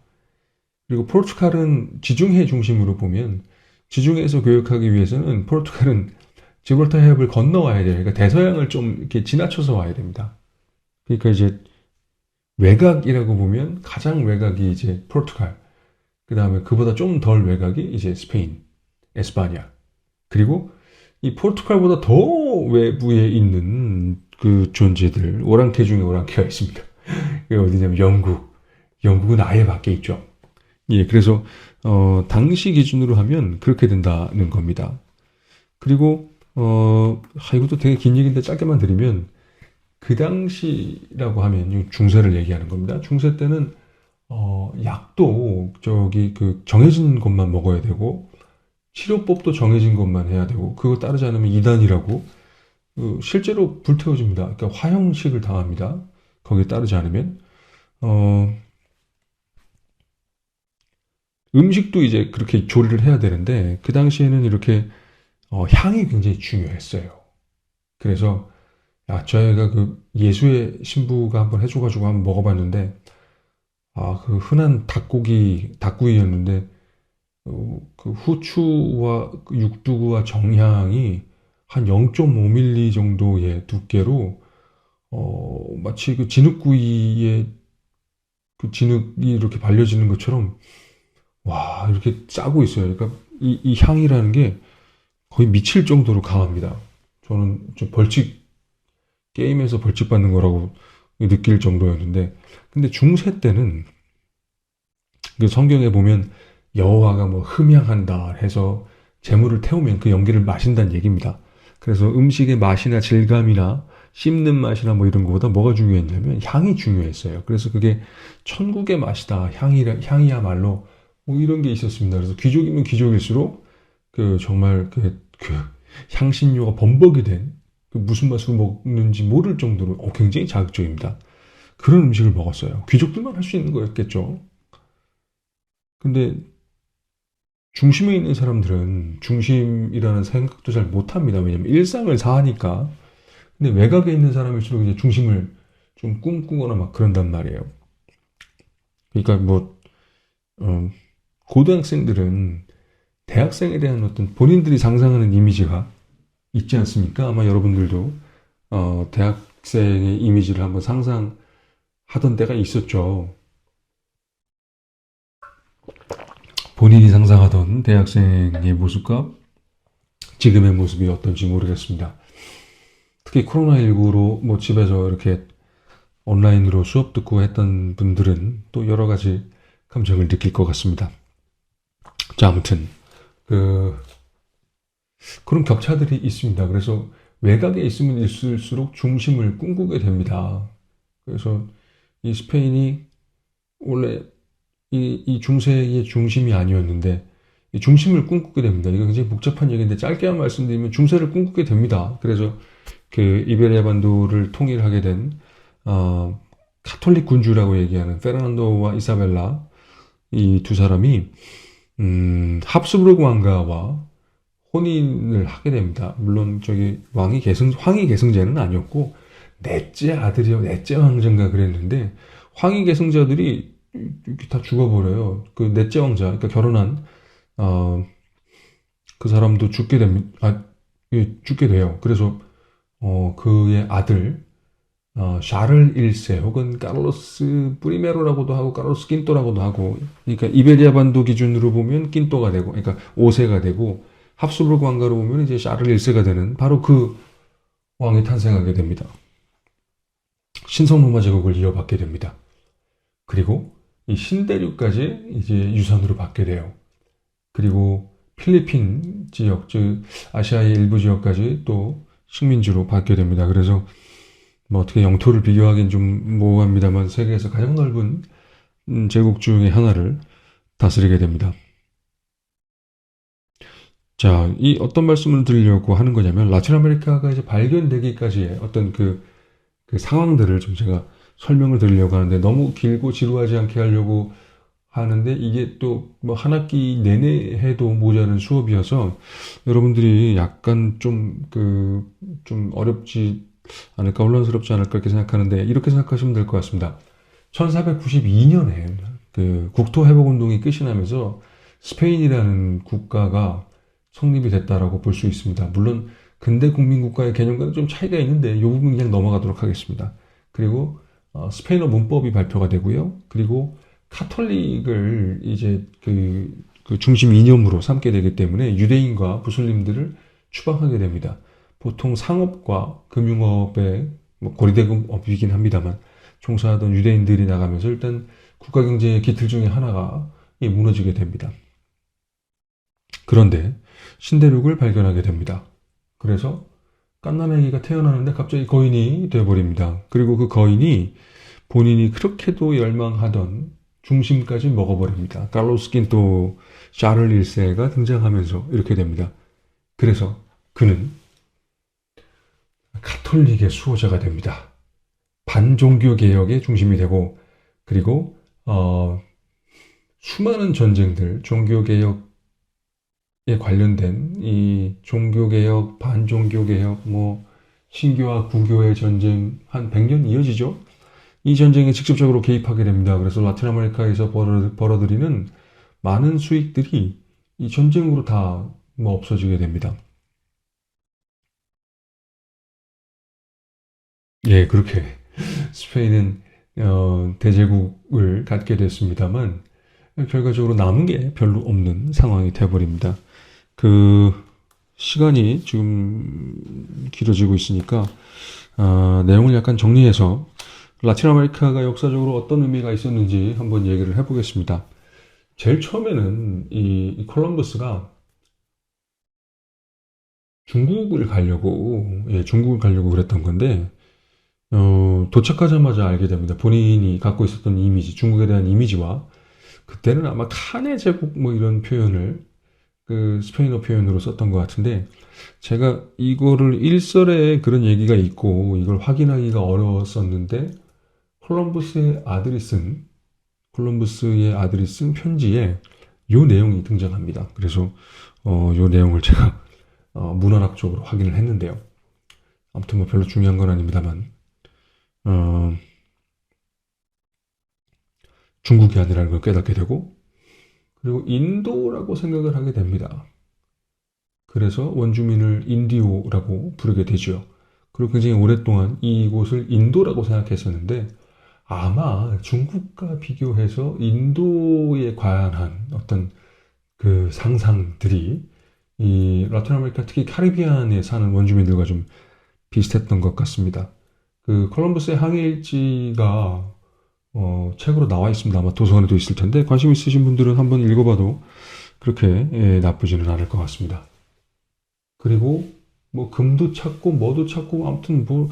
그리고 포르투갈은 지중해 중심으로 보면 지중해에서 교역하기 위해서는 포르투갈은 지브랄타 해협을 건너와야 돼요. 그러니까 대서양을 좀 이렇게 지나쳐서 와야 됩니다. 그러니까 이제 외곽이라고 보면 가장 외곽이 이제 포르투갈, 그 다음에 그보다 좀 덜 외곽이 이제 스페인, 에스파냐. 그리고 이 포르투갈보다 더 외부에 있는 그 존재들, 오랑캐 중에 오랑캐가 있습니다. 그게 어디냐면 영국. 영국은 아예 밖에 있죠. 예, 그래서 당시 기준으로 하면 그렇게 된다는 겁니다. 그리고 이것도 되게 긴 얘기인데 짧게만 드리면 그 당시라고 하면 중세를 얘기하는 겁니다. 중세 때는 약도 저기 그 정해진 것만 먹어야 되고 치료법도 정해진 것만 해야 되고 그거 따르지 않으면 이단이라고 실제로 불태워집니다. 그러니까 화형식을 당합니다. 거기에 따르지 않으면 음식도 이제 그렇게 조리를 해야 되는데 그 당시에는 이렇게 향이 굉장히 중요했어요. 그래서 저희가 그 예수의 신부가 한번 해줘가지고 한번 먹어봤는데 그 흔한 닭구이였는데 그 후추와 그 육두구와 정향이 한 0.5mm 정도의 두께로 마치 그 진흙구이에 그 진흙이 이렇게 발려지는 것처럼 와 이렇게 짜고 있어요. 그러니까 이 향이라는 게 거의 미칠 정도로 강합니다. 저는 좀 게임에서 벌칙 받는 거라고 느낄 정도였는데 근데 중세 때는 그 성경에 보면 여호와가 뭐 흠양한다 해서 재물을 태우면 그 연기를 마신다는 얘기입니다. 그래서 음식의 맛이나 질감이나 씹는 맛이나 뭐 이런 거보다 뭐가 중요했냐면 향이 중요했어요. 그래서 그게 천국의 맛이다. 향이야말로 뭐 이런 게 있었습니다. 그래서 귀족이면 귀족일수록 그 정말 그 향신료가 범벅이 된 그 무슨 맛으로 먹는지 모를 정도로 굉장히 자극적입니다. 그런 음식을 먹었어요. 귀족들만 할 수 있는 거였겠죠. 근데 중심에 있는 사람들은 중심이라는 생각도 잘 못합니다. 왜냐면 일상을 사니까. 근데 외곽에 있는 사람일수록 이제 중심을 좀 꿈꾸거나 막 그런단 말이에요. 그러니까 뭐 고등학생들은 대학생에 대한 어떤 본인들이 상상하는 이미지가 있지 않습니까? 아마 여러분들도 대학생의 이미지를 한번 상상하던 때가 있었죠. 본인이 상상하던 대학생의 모습과 지금의 모습이 어떤지 모르겠습니다. 특히 코로나19로 뭐 집에서 이렇게 온라인으로 수업 듣고 했던 분들은 또 여러 가지 감정을 느낄 것 같습니다. 자, 아무튼 그런 격차들이 있습니다. 그래서 외곽에 있으면 있을수록 중심을 꿈꾸게 됩니다. 그래서 이 스페인이 원래 이 중세의 중심이 아니었는데 이 중심을 꿈꾸게 됩니다. 이거 굉장히 복잡한 얘기인데 짧게만 말씀드리면 중세를 꿈꾸게 됩니다. 그래서 그 이베리아 반도를 통일하게 된 카톨릭 군주라고 얘기하는 페르난도와 이사벨라 이 두 사람이 합스부르크 왕가와 혼인을 하게 됩니다. 물론 저기 황희 계승제는 아니었고 넷째 아들이요, 넷째 왕자인가 그랬는데 황희 계승자들이 이렇게 다 죽어버려요. 그 넷째 왕자, 그러니까 결혼한 그 사람도 죽게 됩니다. 죽게 돼요. 그래서 그의 아들 샤를 1세 혹은 카를로스 프리메로라고도 하고 카를로스 낀토라고도 하고, 그러니까 이베리아 반도 기준으로 보면 낀토가 되고, 그러니까 5세가 되고, 합스부르크 왕가로 보면 이제 샤를 1세가 되는 바로 그 왕이 탄생하게 됩니다. 신성로마 제국을 이어받게 됩니다. 그리고 이 신대륙까지 이제 유산으로 받게 돼요. 그리고 필리핀 지역, 즉 아시아의 일부 지역까지 또 식민지로 받게 됩니다. 그래서 뭐 어떻게 영토를 비교하기는 좀 모호합니다만 세계에서 가장 넓은 제국 중의 하나를 다스리게 됩니다. 자, 이 어떤 말씀을 드리려고 하는 거냐면 라틴 아메리카가 이제 발견되기까지의 어떤 그 상황들을 좀 제가 설명을 드리려고 하는데 너무 길고 지루하지 않게 하려고 하는데 이게 또 뭐 한 학기 내내 해도 모자른 수업이어서 여러분들이 약간 좀 어렵지 않을까, 혼란스럽지 않을까 이렇게 생각하는데 이렇게 생각하시면 될 것 같습니다. 1492년에 그 국토회복운동이 끝이 나면서 스페인이라는 국가가 성립이 됐다라고 볼 수 있습니다. 물론 근대 국민국가의 개념과는 좀 차이가 있는데 이 부분 그냥 넘어가도록 하겠습니다. 그리고 스페인어 문법이 발표가 되고요. 그리고 카톨릭을 이제 그 중심 이념으로 삼게 되기 때문에 유대인과 무슬림들을 추방하게 됩니다. 보통 상업과 금융업에 뭐 고리대금업이긴 합니다만 종사하던 유대인들이 나가면서 일단 국가 경제의 기틀 중에 하나가 무너지게 됩니다. 그런데 신대륙을 발견하게 됩니다. 그래서 갓난아기가 태어나는데 갑자기 거인이 되어버립니다. 그리고 그 거인이 본인이 그렇게도 열망하던 중심까지 먹어버립니다. 칼로스 킨토 샤를 1세가 등장하면서 이렇게 됩니다. 그래서 그는 가톨릭의 수호자가 됩니다. 반종교 개혁의 중심이 되고 그리고 수많은 전쟁들, 종교 개혁에 관련된 이 종교 개혁, 반종교 개혁, 뭐 신교와 구교의 전쟁 한 100년 이어지죠. 이 전쟁에 직접적으로 개입하게 됩니다. 그래서 라틴 아메리카에서 벌어들이는 많은 수익들이 이 전쟁으로 다 뭐 없어지게 됩니다. 예, 그렇게 스페인은 대제국을 갖게 됐습니다만 결과적으로 남은 게 별로 없는 상황이 돼버립니다. 그 시간이 지금 길어지고 있으니까 내용을 약간 정리해서 라틴 아메리카가 역사적으로 어떤 의미가 있었는지 한번 얘기를 해보겠습니다. 제일 처음에는 이 콜럼버스가 중국을 가려고 그랬던 건데 도착하자마자 알게 됩니다. 본인이 갖고 있었던 이미지, 중국에 대한 이미지와 그때는 아마 칸의 제국 뭐 이런 표현을 그 스페인어 표현으로 썼던 것 같은데 제가 이거를 일설에 그런 얘기가 있고 이걸 확인하기가 어려웠었는데 콜럼버스의 아들이 쓴 편지에 요 내용이 등장합니다. 그래서 요 내용을 제가 문헌학적으로 확인을 했는데요. 아무튼 뭐 별로 중요한 건 아닙니다만 어, 중국이 아니라는 걸 깨닫게 되고 그리고 인도라고 생각을 하게 됩니다. 그래서 원주민을 인디오라고 부르게 되죠. 그리고 굉장히 오랫동안 이곳을 인도라고 생각했었는데 아마 중국과 비교해서 인도에 관한 어떤 그 상상들이 이 라틴 아메리카 특히 카리비안에 사는 원주민들과 좀 비슷했던 것 같습니다. 그 콜럼버스의 항해일지가 책으로 나와 있습니다. 아마 도서관에도 있을 텐데 관심 있으신 분들은 한번 읽어봐도 그렇게 나쁘지는 않을 것 같습니다. 그리고 뭐 금도 찾고 뭐도 찾고 아무튼 뭐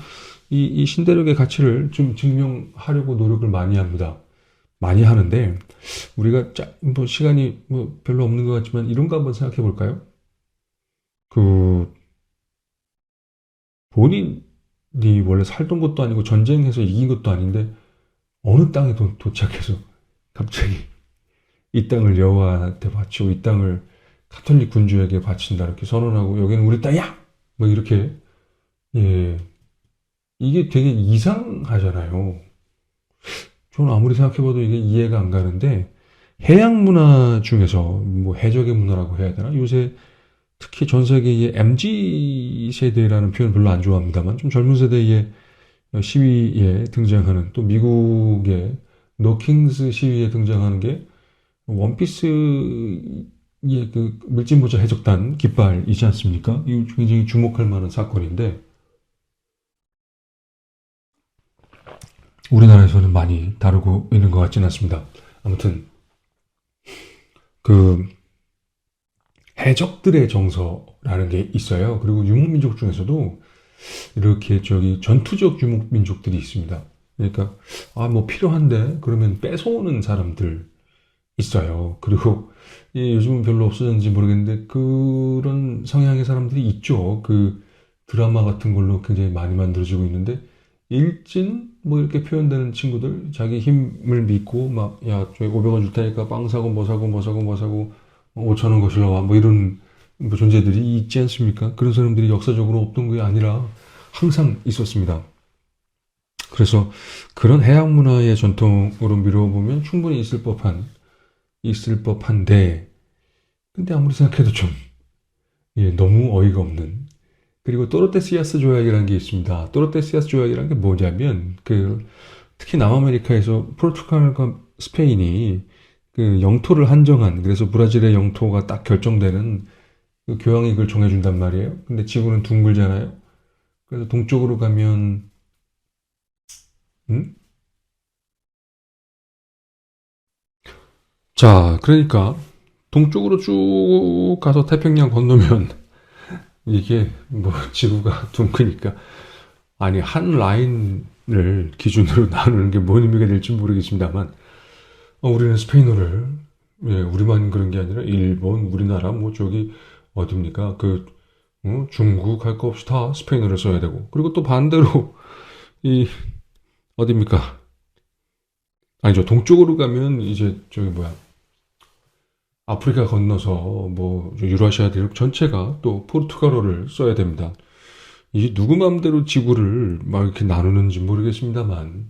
이 신대륙의 가치를 좀 증명하려고 노력을 많이 합니다. 많이 하는데 우리가 뭐 시간이 뭐 별로 없는 것 같지만 이런 거 한번 생각해 볼까요? 그 본인이 원래 살던 것도 아니고 전쟁에서 이긴 것도 아닌데 어느 땅에 도착해서 갑자기 이 땅을 여호와한테 바치고 이 땅을 가톨릭 군주에게 바친다 이렇게 선언하고 여기는 우리 땅이야 뭐 이렇게 예 이게 되게 이상하잖아요. 저는 아무리 생각해봐도 이게 이해가 안 가는데 해양 문화 중에서 뭐 해적의 문화라고 해야 되나 요새 특히 전 세계의 MZ 세대라는 표현 별로 안 좋아합니다만 좀 젊은 세대의 시위에 등장하는 또 미국의 노킹스 시위에 등장하는 게 원피스의 그 물진모자 해적단 깃발이지 않습니까? 이 굉장히 주목할 만한 사건인데 우리나라에서는 많이 다루고 있는 것 같지는 않습니다. 아무튼 그 해적들의 정서라는 게 있어요. 그리고 유목민족 중에서도 이렇게 저기 전투적 유목 민족들이 있습니다. 그러니까 뭐 필요한데 그러면 뺏어오는 사람들 있어요. 그리고 요즘은 별로 없어졌는지 모르겠는데 그런 성향의 사람들이 있죠. 그 드라마 같은 걸로 굉장히 많이 만들어지고 있는데 일진 뭐 이렇게 표현되는 친구들 자기 힘을 믿고 막 야 저기 500원 줄 테니까 빵 사고 뭐 사고 뭐 사고 뭐 사고 5천 원 거실러 와 뭐 이런 뭐 존재들이 있지 않습니까? 그런 사람들이 역사적으로 없던 게 아니라 항상 있었습니다. 그래서 그런 해양 문화의 전통으로 미뤄보면 충분히 있을 법한데, 근데 아무리 생각해도 좀, 너무 어이가 없는. 그리고 또르테시아스 조약이라는 게 있습니다. 또르테시아스 조약이라는 게 뭐냐면, 특히 남아메리카에서 포르투갈과 스페인이 그 영토를 한정한, 그래서 브라질의 영토가 딱 결정되는 그 교황이 정해준단 말이에요. 근데 지구는 둥글잖아요. 그래서 동쪽으로 가면, 음? 자, 그러니까 동쪽으로 쭉 가서 태평양 건너면 이게 뭐 지구가 둥크니까 아니 한 라인을 기준으로 나누는 게 뭔 의미가 될지 모르겠습니다만 우리는 스페인어를 우리만 그런 게 아니라 일본, 우리나라 뭐 저기 어딥니까 중국 할 거 없이 다 스페인어를 써야 되고 그리고 또 반대로 이 어딥니까 아니죠 동쪽으로 가면 이제 저기 뭐야 아프리카 건너서 뭐 유라시아 대륙 전체가 또 포르투갈어를 써야 됩니다. 이게 누구 마음대로 지구를 막 이렇게 나누는지 모르겠습니다만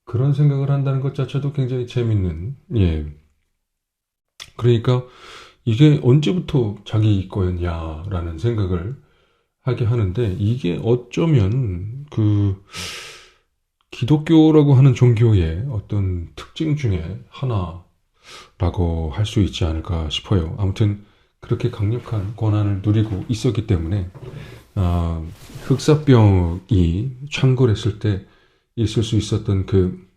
그런 생각을 한다는 것 자체도 굉장히 재밌는 예. 그러니까 이게 언제부터 자기 거였냐라는 생각을 하게 하는데 이게 어쩌면 기독교라고 하는 종교의 어떤 특징 중에 하나라고 할 수 있지 않을까 싶어요. 아무튼 그렇게 강력한 권한을 누리고 있었기 때문에 흑사병이 창궐했을 때 있을 수 있었던 그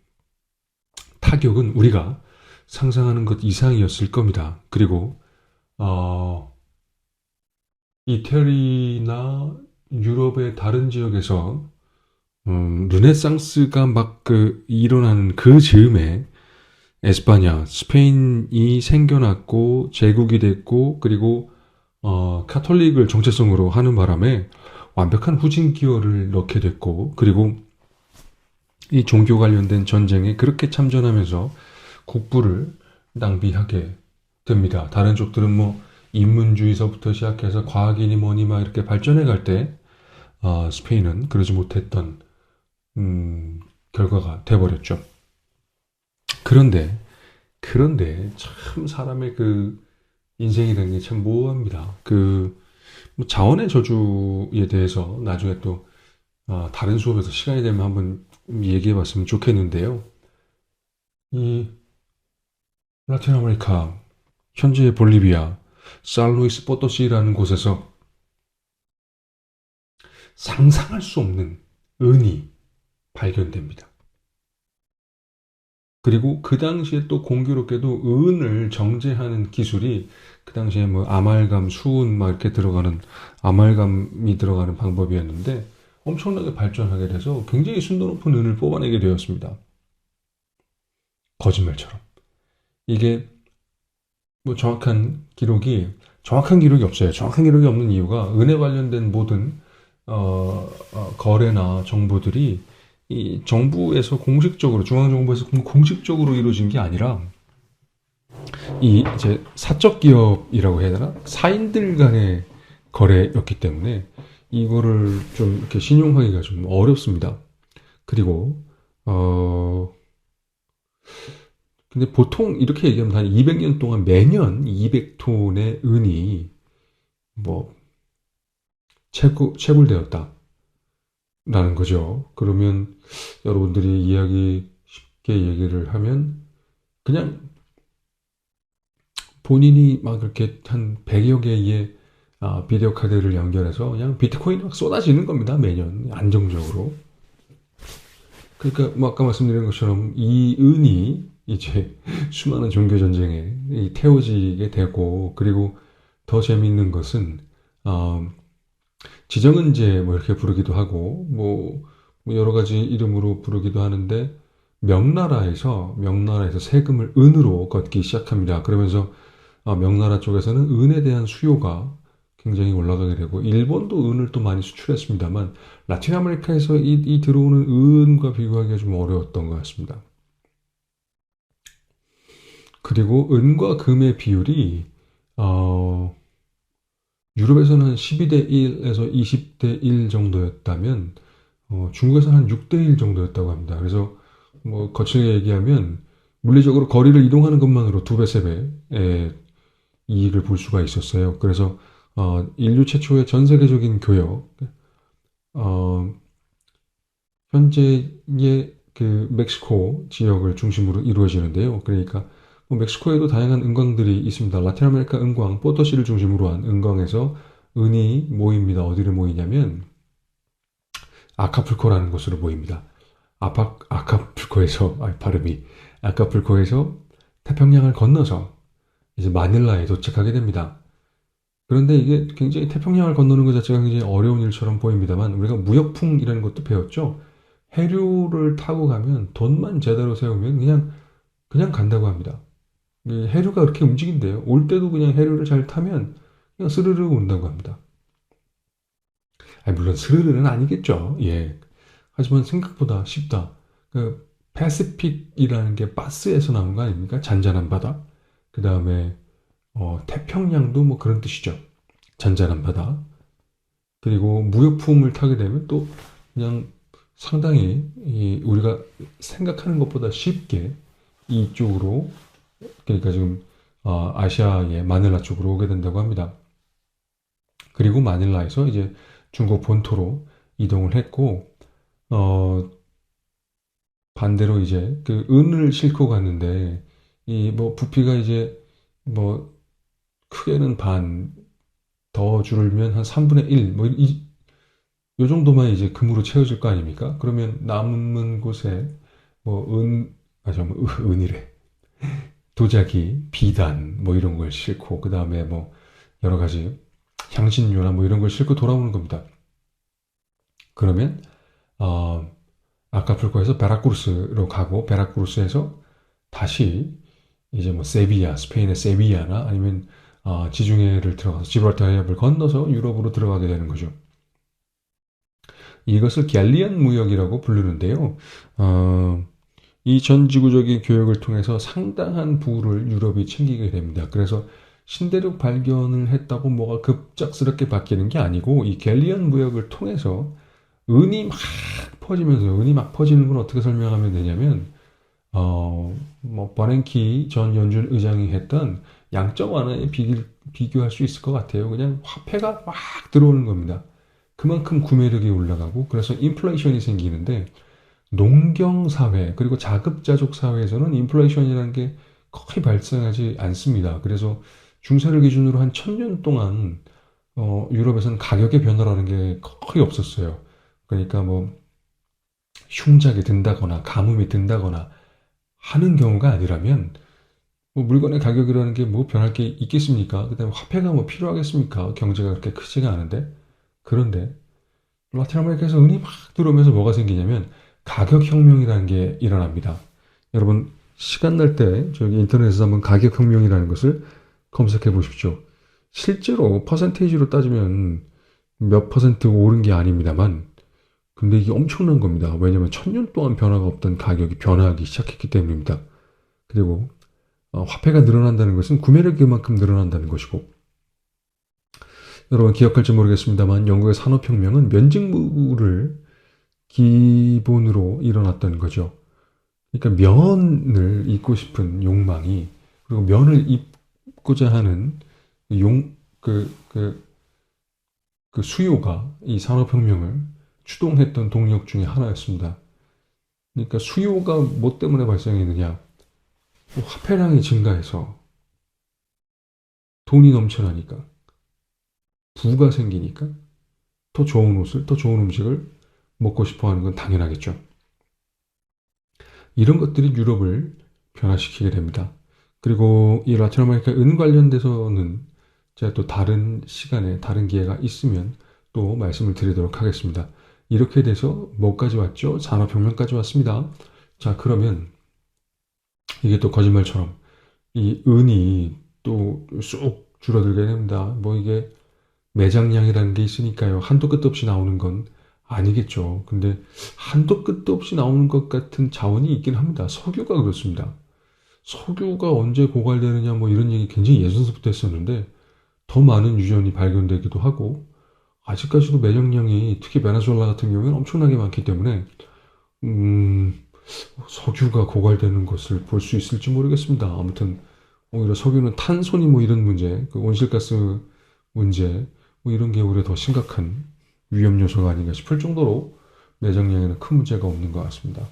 타격은 우리가 상상하는 것 이상이었을 겁니다. 그리고 이태리나 유럽의 다른 지역에서 르네상스가 막 일어나는 그 즈음에 에스파냐, 스페인이 생겨났고 제국이 됐고 그리고 카톨릭을 정체성으로 하는 바람에 완벽한 후진 기어를 넣게 됐고 그리고 이 종교 관련된 전쟁에 그렇게 참전하면서 국부를 낭비하게 됩니다. 다른 쪽들은 뭐 인문주의서부터 시작해서 과학이니 뭐니 막 이렇게 발전해 갈 때 스페인은 그러지 못했던 결과가 돼버렸죠. 그런데 참 사람의 인생이라는 게 참 모호합니다. 뭐 자원의 저주에 대해서 나중에 또 다른 수업에서 시간이 되면 한번 얘기해 봤으면 좋겠는데요. 이 라틴 아메리카 현지의 볼리비아 살루이스 포토시라는 곳에서 상상할 수 없는 은이 발견됩니다. 그리고 그 당시에 또 공교롭게도 은을 정제하는 기술이 그 당시에 뭐 아말감, 수은 막 이렇게 들어가는 아말감이 들어가는 방법이었는데 엄청나게 발전하게 돼서 굉장히 순도 높은 은을 뽑아내게 되었습니다. 거짓말처럼. 이게 뭐 정확한 기록이 없어요. 정확한 기록이 없는 이유가 은에 관련된 모든 거래나 정보들이 이 정부에서 공식적으로 중앙정부에서 공식적으로 이루어진 게 아니라 이 이제 사적 기업이라고 해야 되나 사인들 간의 거래였기 때문에 이거를 좀 이렇게 신용하기가 좀 어렵습니다. 그리고 근데 보통 이렇게 얘기하면 한 200년 동안 매년 200톤의 은이 뭐 채굴되었다. 라는 거죠. 그러면 여러분들이 쉽게 얘기를 하면 그냥 본인이 막 그렇게 한 100여 개의 비디오 카드를 연결해서 그냥 비트코인이 막 쏟아지는 겁니다. 매년 안정적으로. 그러니까 뭐 아까 말씀드린 것처럼 이 은이 이제 수많은 종교 전쟁에 태워지게 되고 그리고 더 재밌는 것은 지정은제 뭐 이렇게 부르기도 하고 뭐 여러 가지 이름으로 부르기도 하는데 명나라에서 세금을 은으로 걷기 시작합니다. 그러면서 명나라 쪽에서는 은에 대한 수요가 굉장히 올라가게 되고 일본도 은을 또 많이 수출했습니다만 라틴 아메리카에서 이 들어오는 은과 비교하기가 좀 어려웠던 것 같습니다. 그리고 은과 금의 비율이 어, 유럽에서는 한 12대 1에서 20대 1 정도였다면 중국에서는 한 6대 1 정도였다고 합니다. 그래서 뭐 거칠게 얘기하면 물리적으로 거리를 이동하는 것만으로 두 배, 세 배의 이익을 볼 수가 있었어요. 그래서 인류 최초의 전 세계적인 교역, 어, 현재의 그 멕시코 지역을 중심으로 이루어지는데요. 그러니까 뭐 멕시코에도 다양한 은광들이 있습니다. 라틴 아메리카 은광, 포토시를 중심으로 한 은광에서 은이 모입니다. 어디를 모이냐면 아카풀코라는 곳으로 모입니다. 아카풀코에서 발음이 아카풀코에서 태평양을 건너서 이제 마닐라에 도착하게 됩니다. 그런데 이게 굉장히 태평양을 건너는 것 자체가 굉장히 어려운 일처럼 보입니다만 우리가 무역풍이라는 것도 배웠죠. 해류를 타고 가면 돈만 제대로 세우면 그냥 간다고 합니다. 해류가 그렇게 움직인대요. 올 때도 그냥 해류를 잘 타면 그냥 스르르 온다고 합니다. 아니, 물론 스르르는 아니겠죠. 예. 하지만 생각보다 쉽다. 그 패시픽이라는 게 바스에서 나온 거 아닙니까? 잔잔한 바다. 그 다음에 태평양도 뭐 그런 뜻이죠. 잔잔한 바다. 그리고 무역품을 타게 되면 또 그냥 상당히 우리가 생각하는 것보다 쉽게 이쪽으로 그러니까 지금 아시아의 마닐라 쪽으로 오게 된다고 합니다. 그리고 마닐라에서 이제 중국 본토로 이동을 했고 어, 반대로 이제 그 은을 싣고 갔는데 이 뭐 부피가 이제 뭐 크게는 반, 더 줄으면 한 3분의 1, 요 정도만 이제 금으로 채워질 거 아닙니까? 그러면 남은 곳에 뭐 뭐 은이래. 도자기, 비단, 뭐 이런 걸 싣고, 그 다음에 뭐 여러 가지 향신료나 뭐 이런 걸 싣고 돌아오는 겁니다. 그러면, 어, 아카풀코에서 베라크루스로 가고, 베라크루스에서 다시 이제 뭐 세비야, 스페인의 세비야나 아니면 지중해를 들어가서 지브랄타 해협을 건너서 유럽으로 들어가게 되는 거죠. 이것을 갤리안 무역이라고 부르는데요. 이 전지구적인 교역을 통해서 상당한 부를 유럽이 챙기게 됩니다. 그래서 신대륙 발견을 했다고 뭐가 급작스럽게 바뀌는 게 아니고 이 갤리안 무역을 통해서 은이 막 퍼지는 건 어떻게 설명하면 되냐면 뭐 버냉키 전 연준 의장이 했던 양적 완화에 비교할 수 있을 것 같아요. 그냥 화폐가 막 들어오는 겁니다. 그만큼 구매력이 올라가고 그래서 인플레이션이 생기는데 농경 사회 그리고 자급자족 사회에서는 인플레이션이라는 게 거의 발생하지 않습니다. 그래서 중세를 기준으로 한 1000년 동안 유럽에서는 가격의 변화라는 게 거의 없었어요. 그러니까 뭐 흉작이 든다거나 가뭄이 든다거나 하는 경우가 아니라면 뭐 물건의 가격이라는 게 뭐 변할 게 있겠습니까? 그다음에 화폐가 뭐 필요하겠습니까? 경제가 그렇게 크지가 않은데 그런데 라틴 아메리카에서 은이 막 들어오면서 뭐가 생기냐면 가격 혁명이라는 게 일어납니다. 여러분 시간 날 때 저기 인터넷에서 한번 가격 혁명이라는 것을 검색해 보십시오. 실제로 퍼센테이지로 따지면 몇 퍼센트 오른 게 아닙니다만 근데 이게 엄청난 겁니다. 왜냐하면 1000년 동안 변화가 없던 가격이 변화하기 시작했기 때문입니다. 그리고 화폐가 늘어난다는 것은 구매력이 그만큼 늘어난다는 것이고 여러분 기억할지 모르겠습니다만 영국의 산업혁명은 면직무를 기본으로 일어났던 거죠. 그러니까 면을 입고 싶은 욕망이 그리고 면을 입고자 하는 용, 그, 그, 그 수요가 이 산업혁명을 추동했던 동력 중에 하나였습니다. 그러니까 수요가 뭐 때문에 발생했느냐? 화폐량이 증가해서 돈이 넘쳐나니까 부가 생기니까 더 좋은 옷을, 더 좋은 음식을 먹고 싶어 하는 건 당연하겠죠. 이런 것들이 유럽을 변화시키게 됩니다. 그리고 이 라틴 아메리카 은 관련돼서는 제가 또 다른 시간에 다른 기회가 있으면 또 말씀을 드리도록 하겠습니다. 이렇게 돼서 뭐까지 왔죠? 산업혁명까지 왔습니다. 자, 그러면 이게 또 거짓말처럼 이 은이 또 쑥 줄어들게 됩니다. 뭐 이게 매장량이라는 게 있으니까요. 한도 끝도 없이 나오는 건 아니겠죠. 근데 한도 끝도 없이 나오는 것 같은 자원이 있긴 합니다. 석유가 그렇습니다. 석유가 언제 고갈되느냐 뭐 이런 얘기 굉장히 예전서부터 했었는데 더 많은 유전이 발견되기도 하고 아직까지도 매장량이 특히 베네수엘라 같은 경우에는 엄청나게 많기 때문에 음, 석유가 고갈되는 것을 볼 수 있을지 모르겠습니다. 아무튼 오히려 석유는 탄소니 뭐 이런 문제, 그 온실가스 문제 뭐 이런 게 오히려 더 심각한 위험 요소가 아닌가 싶을 정도로 내장량에는 큰 문제가 없는 것 같습니다.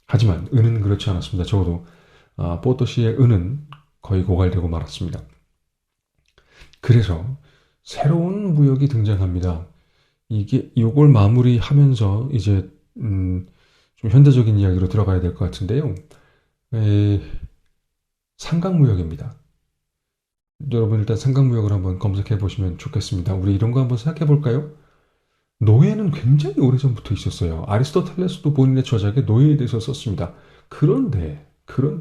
하지만 은은 그렇지 않았습니다. 적어도 포토시의 은은 거의 고갈되고 말았습니다. 그래서 새로운 무역이 등장합니다. 이게 요걸 마무리하면서 이제 좀 현대적인 이야기로 들어가야 될 것 같은데요. 상강무역입니다. 여러분 일단 상강무역을 한번 검색해 보시면 좋겠습니다. 우리 이런 거 한번 생각해 볼까요? 노예는 굉장히 오래전부터 있었어요. 아리스토텔레스도 본인의 저작에 노예에 대해서 썼습니다. 그런데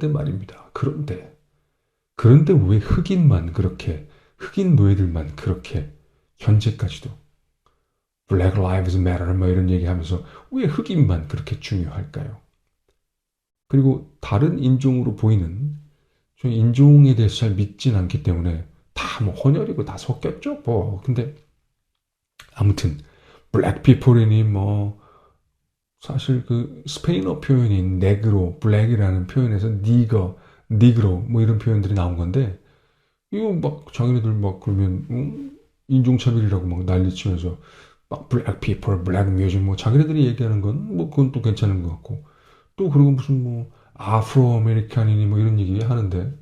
말입니다. 그런데 왜 흑인 노예들만 그렇게 현재까지도 Black Lives Matter 뭐 이런 얘기하면서 왜 흑인만 그렇게 중요할까요? 그리고 다른 인종으로 보이는 저 인종에 대해서 잘 믿진 않기 때문에 다 뭐 혼혈이고 다 섞였죠 뭐. 근데 아무튼 블랙 피플이니 뭐 사실 그 스페인어 표현인 네그로, 블랙이라는 표현에서 니그로 뭐 이런 표현들이 나온 건데 이거 막 자기네들 막 그러면 인종차별이라고 막 난리치면서 막 블랙 피플, 블랙 뮤직 뭐 자기네들이 얘기하는 건 뭐 그건 또 괜찮은 것 같고 또 그리고 무슨 뭐 아프로 아메리칸이니 뭐 이런 얘기 하는데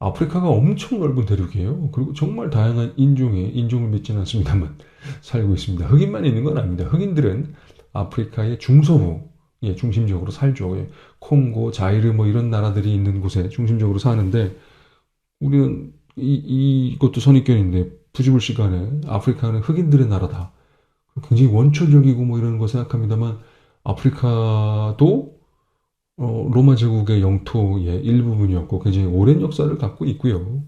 아프리카가 엄청 넓은 대륙이에요. 그리고 정말 다양한 인종을 믿지는 않습니다만 살고 있습니다. 흑인만 있는 건 아닙니다. 흑인들은 아프리카의 중서부에 중심적으로 살죠. 예. 콩고, 자이르 뭐 이런 나라들이 있는 곳에 중심적으로 사는데 우리는 이것도 선입견인데 부지불식간에 아프리카는 흑인들의 나라다. 굉장히 원초적이고 뭐 이런 거 생각합니다만 아프리카도 로마 제국의 영토의 일부분이었고 굉장히 오랜 역사를 갖고 있고요.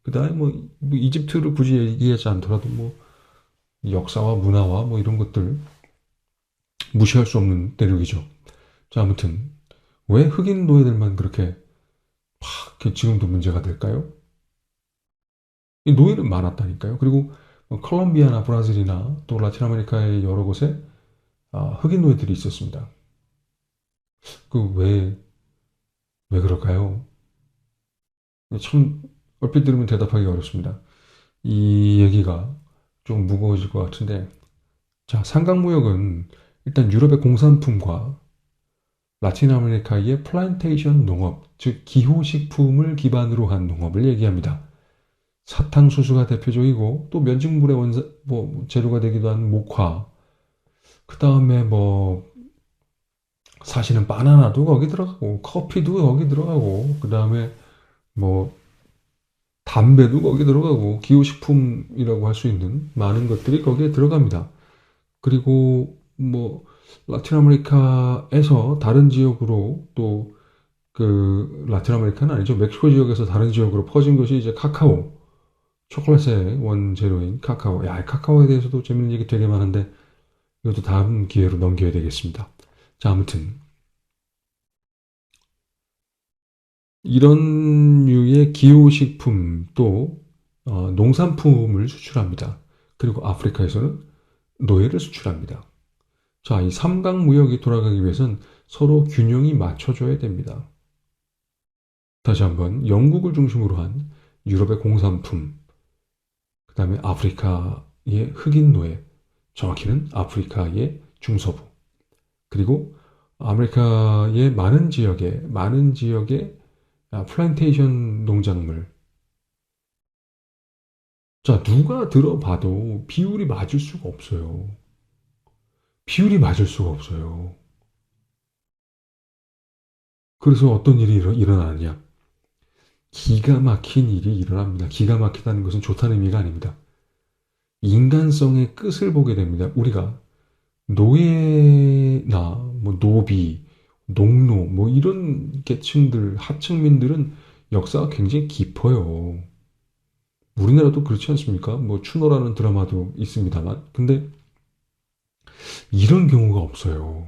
그 다음에 뭐 이집트를 굳이 얘기하지 않더라도 뭐 역사와 문화와 뭐 이런 것들 무시할 수 없는 대륙이죠. 자, 아무튼 왜 흑인 노예들만 그렇게 지금도 문제가 될까요? 이 노예는 많았다니까요. 그리고 콜롬비아나 브라질이나 또 라틴 아메리카의 여러 곳에 흑인 노예들이 있었습니다. 왜 그럴까요? 참 얼핏 들으면 대답하기 어렵습니다. 이 얘기가 좀 무거워질 것 같은데, 자, 상강무역은 일단 유럽의 공산품과 라틴 아메리카의 플란테이션 농업, 즉 기호식품을 기반으로 한 농업을 얘기합니다. 사탕수수가 대표적이고 또 면직물의 재료가 되기도 한 목화, 그 다음에 뭐 사실은 바나나도 거기 들어가고 커피도 거기 들어가고 그 다음에 뭐 담배도 거기 들어가고 기호식품이라고 할 수 있는 많은 것들이 거기에 들어갑니다. 그리고 뭐 라틴 아메리카에서 다른 지역으로 또 그 라틴 아메리카는 아니죠. 멕시코 지역에서 다른 지역으로 퍼진 것이 이제 카카오, 초콜릿의 원재료인 카카오. 야, 카카오에 대해서도 재밌는 얘기 되게 많은데 이것도 다음 기회로 넘겨야 되겠습니다. 자, 아무튼 이런 류의 기호식품 또 농산품을 수출합니다. 그리고 아프리카에서는 노예를 수출합니다. 자, 이 삼각 무역이 돌아가기 위해선 서로 균형이 맞춰져야 됩니다. 다시 한번 영국을 중심으로 한 유럽의 공산품, 그 다음에 아프리카의 흑인 노예, 정확히는 아프리카의 중서부, 그리고 아메리카의 많은 지역의 플란테이션 농작물. 자, 누가 들어봐도 비율이 맞을 수가 없어요. 비율이 맞을 수가 없어요. 그래서 어떤 일이 일어나느냐? 기가 막힌 일이 일어납니다. 기가 막히다는 것은 좋다는 의미가 아닙니다. 인간성의 끝을 보게 됩니다. 우리가 노예나 뭐 노비, 농노 뭐 이런 계층들, 하층민들은 역사가 굉장히 깊어요. 우리나라도 그렇지 않습니까? 뭐 추노라는 드라마도 있습니다만. 근데 이런 경우가 없어요.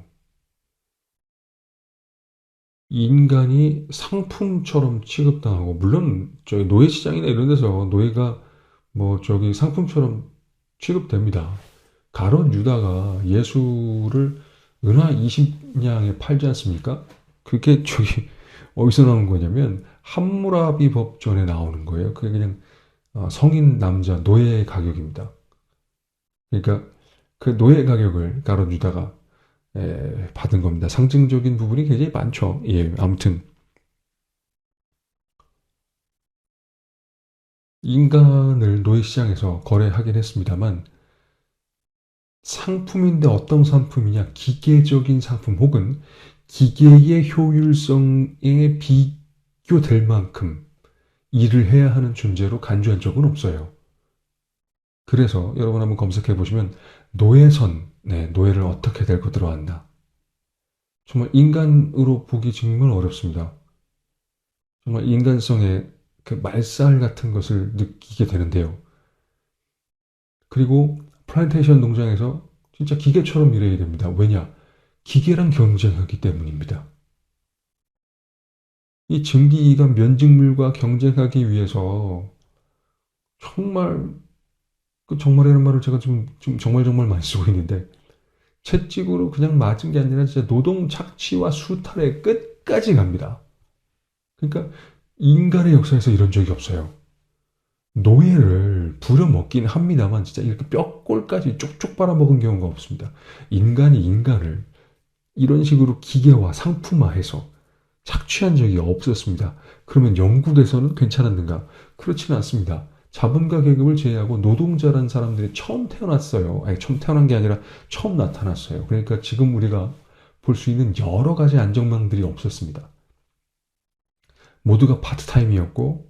인간이 상품처럼 취급당하고, 물론 저희 노예시장이나 이런 데서 노예가 뭐 저기 상품처럼 취급됩니다. 가룟 유다가 예수를 은하 20냥에 팔지 않습니까? 그게 저기 어디서 나오는 거냐면 함무라비 법전에 나오는 거예요. 그게 그냥 성인 남자 노예 가격입니다. 그러니까 그 노예 가격을 가룟 유다가 받은 겁니다. 상징적인 부분이 굉장히 많죠. 예, 아무튼 인간을 노예시장에서 거래하긴 했습니다만 상품인데 어떤 상품이냐? 기계적인 상품 혹은 기계의 효율성에 비교될 만큼 일을 해야 하는 존재로 간주한 적은 없어요. 그래서 여러분 한번 검색해 보시면 노예선, 네, 노예를 어떻게 데리고 들어왔나. 정말 인간으로 보기 정말 어렵습니다. 정말 인간성의 그 말살 같은 것을 느끼게 되는데요. 그리고 플란테이션 농장에서 진짜 기계처럼 일해야 됩니다. 왜냐? 기계랑 경쟁하기 때문입니다. 이 증기기관 면직물과 경쟁하기 위해서 정말 그 정말이라는 말을 제가 좀 정말 많이 쓰고 있는데 채찍으로 그냥 맞은 게 아니라 진짜 노동 착취와 수탈의 끝까지 갑니다. 그러니까 인간의 역사에서 이런 적이 없어요. 노예를 부려먹긴 합니다만 진짜 이렇게 뼈골까지 쪽쪽 빨아먹은 경우가 없습니다. 인간이 인간을 이런 식으로 기계화, 상품화해서 착취한 적이 없었습니다. 그러면 영국에서는 괜찮았는가? 그렇지는 않습니다. 자본가 계급을 제외하고 노동자라는 사람들이 처음 태어났어요. 아니, 처음 태어난 게 아니라 처음 나타났어요. 그러니까 지금 우리가 볼 수 있는 여러 가지 안정망들이 없었습니다. 모두가 파트타임이었고,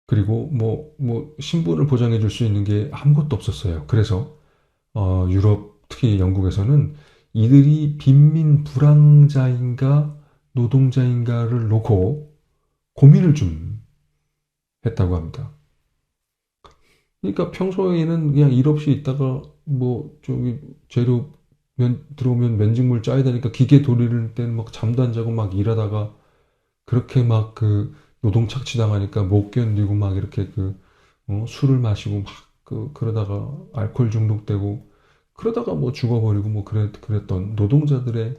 그리고 신분을 보장해 줄 수 있는 게 아무것도 없었어요. 그래서, 유럽, 특히 영국에서는 이들이 빈민 불황자인가 노동자인가를 놓고 고민을 좀 했다고 합니다. 그러니까 평소에는 그냥 일 없이 있다가 뭐 저기 재료 들어오면 면직물 짜야 되니까 기계 돌릴 때는 막 잠도 안 자고 막 일하다가 그렇게 막 그 노동 착취당하니까 못 견디고 막 이렇게 술을 마시고 막 그러다가 알코올 중독되고 그러다가 뭐 죽어버리고 뭐 그랬던 노동자들의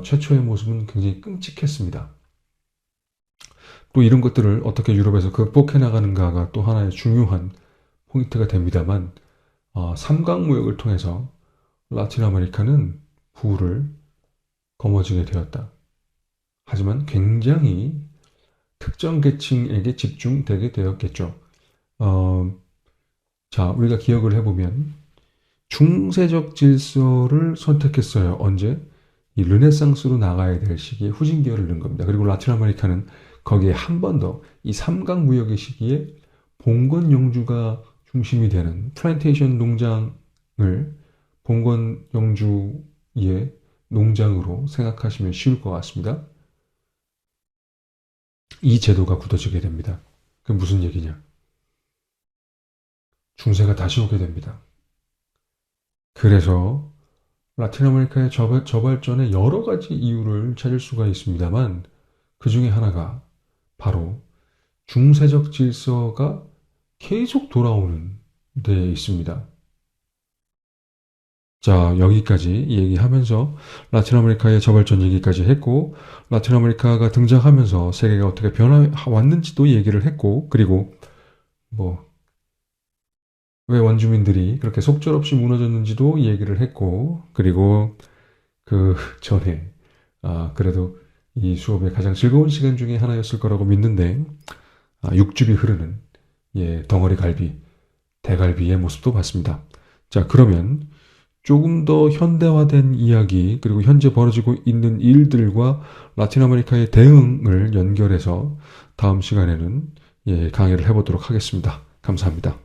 최초의 모습은 굉장히 끔찍했습니다. 또 이런 것들을 어떻게 유럽에서 극복해 나가는가가 또 하나의 중요한 포인트가 됩니다만 삼강무역을 통해서 라틴 아메리카는 부를 거머쥐게 되었다. 하지만 굉장히 특정 계층에게 집중되게 되었겠죠. 자, 우리가 기억을 해보면 중세적 질서를 선택했어요. 언제? 이 르네상스로 나가야 될 시기에 후진기어를 넣은 겁니다. 그리고 라틴 아메리카는 거기에 한 번 더 이 삼강무역의 시기에 봉건 영주가 중심이 되는 플랜테이션 농장을 봉건 영주의 농장으로 생각하시면 쉬울 것 같습니다. 이 제도가 굳어지게 됩니다. 그게 무슨 얘기냐? 중세가 다시 오게 됩니다. 그래서 라틴 아메리카의 저발전에 여러 가지 이유를 찾을 수가 있습니다만 그 중에 하나가 바로 중세적 질서가 계속 돌아오는 데 있습니다. 자, 여기까지 얘기하면서 라틴 아메리카의 저발전 얘기까지 했고 라틴 아메리카가 등장하면서 세계가 어떻게 변화왔는지도 얘기를 했고 그리고 왜 원주민들이 그렇게 속절없이 무너졌는지도 얘기를 했고 그리고 그 전에 그래도 이 수업의 가장 즐거운 시간 중에 하나였을 거라고 믿는데 육즙이 흐르는 덩어리 갈비, 대갈비의 모습도 봤습니다. 자, 그러면 조금 더 현대화된 이야기 그리고 현재 벌어지고 있는 일들과 라틴 아메리카의 대응을 연결해서 다음 시간에는 강의를 해보도록 하겠습니다. 감사합니다.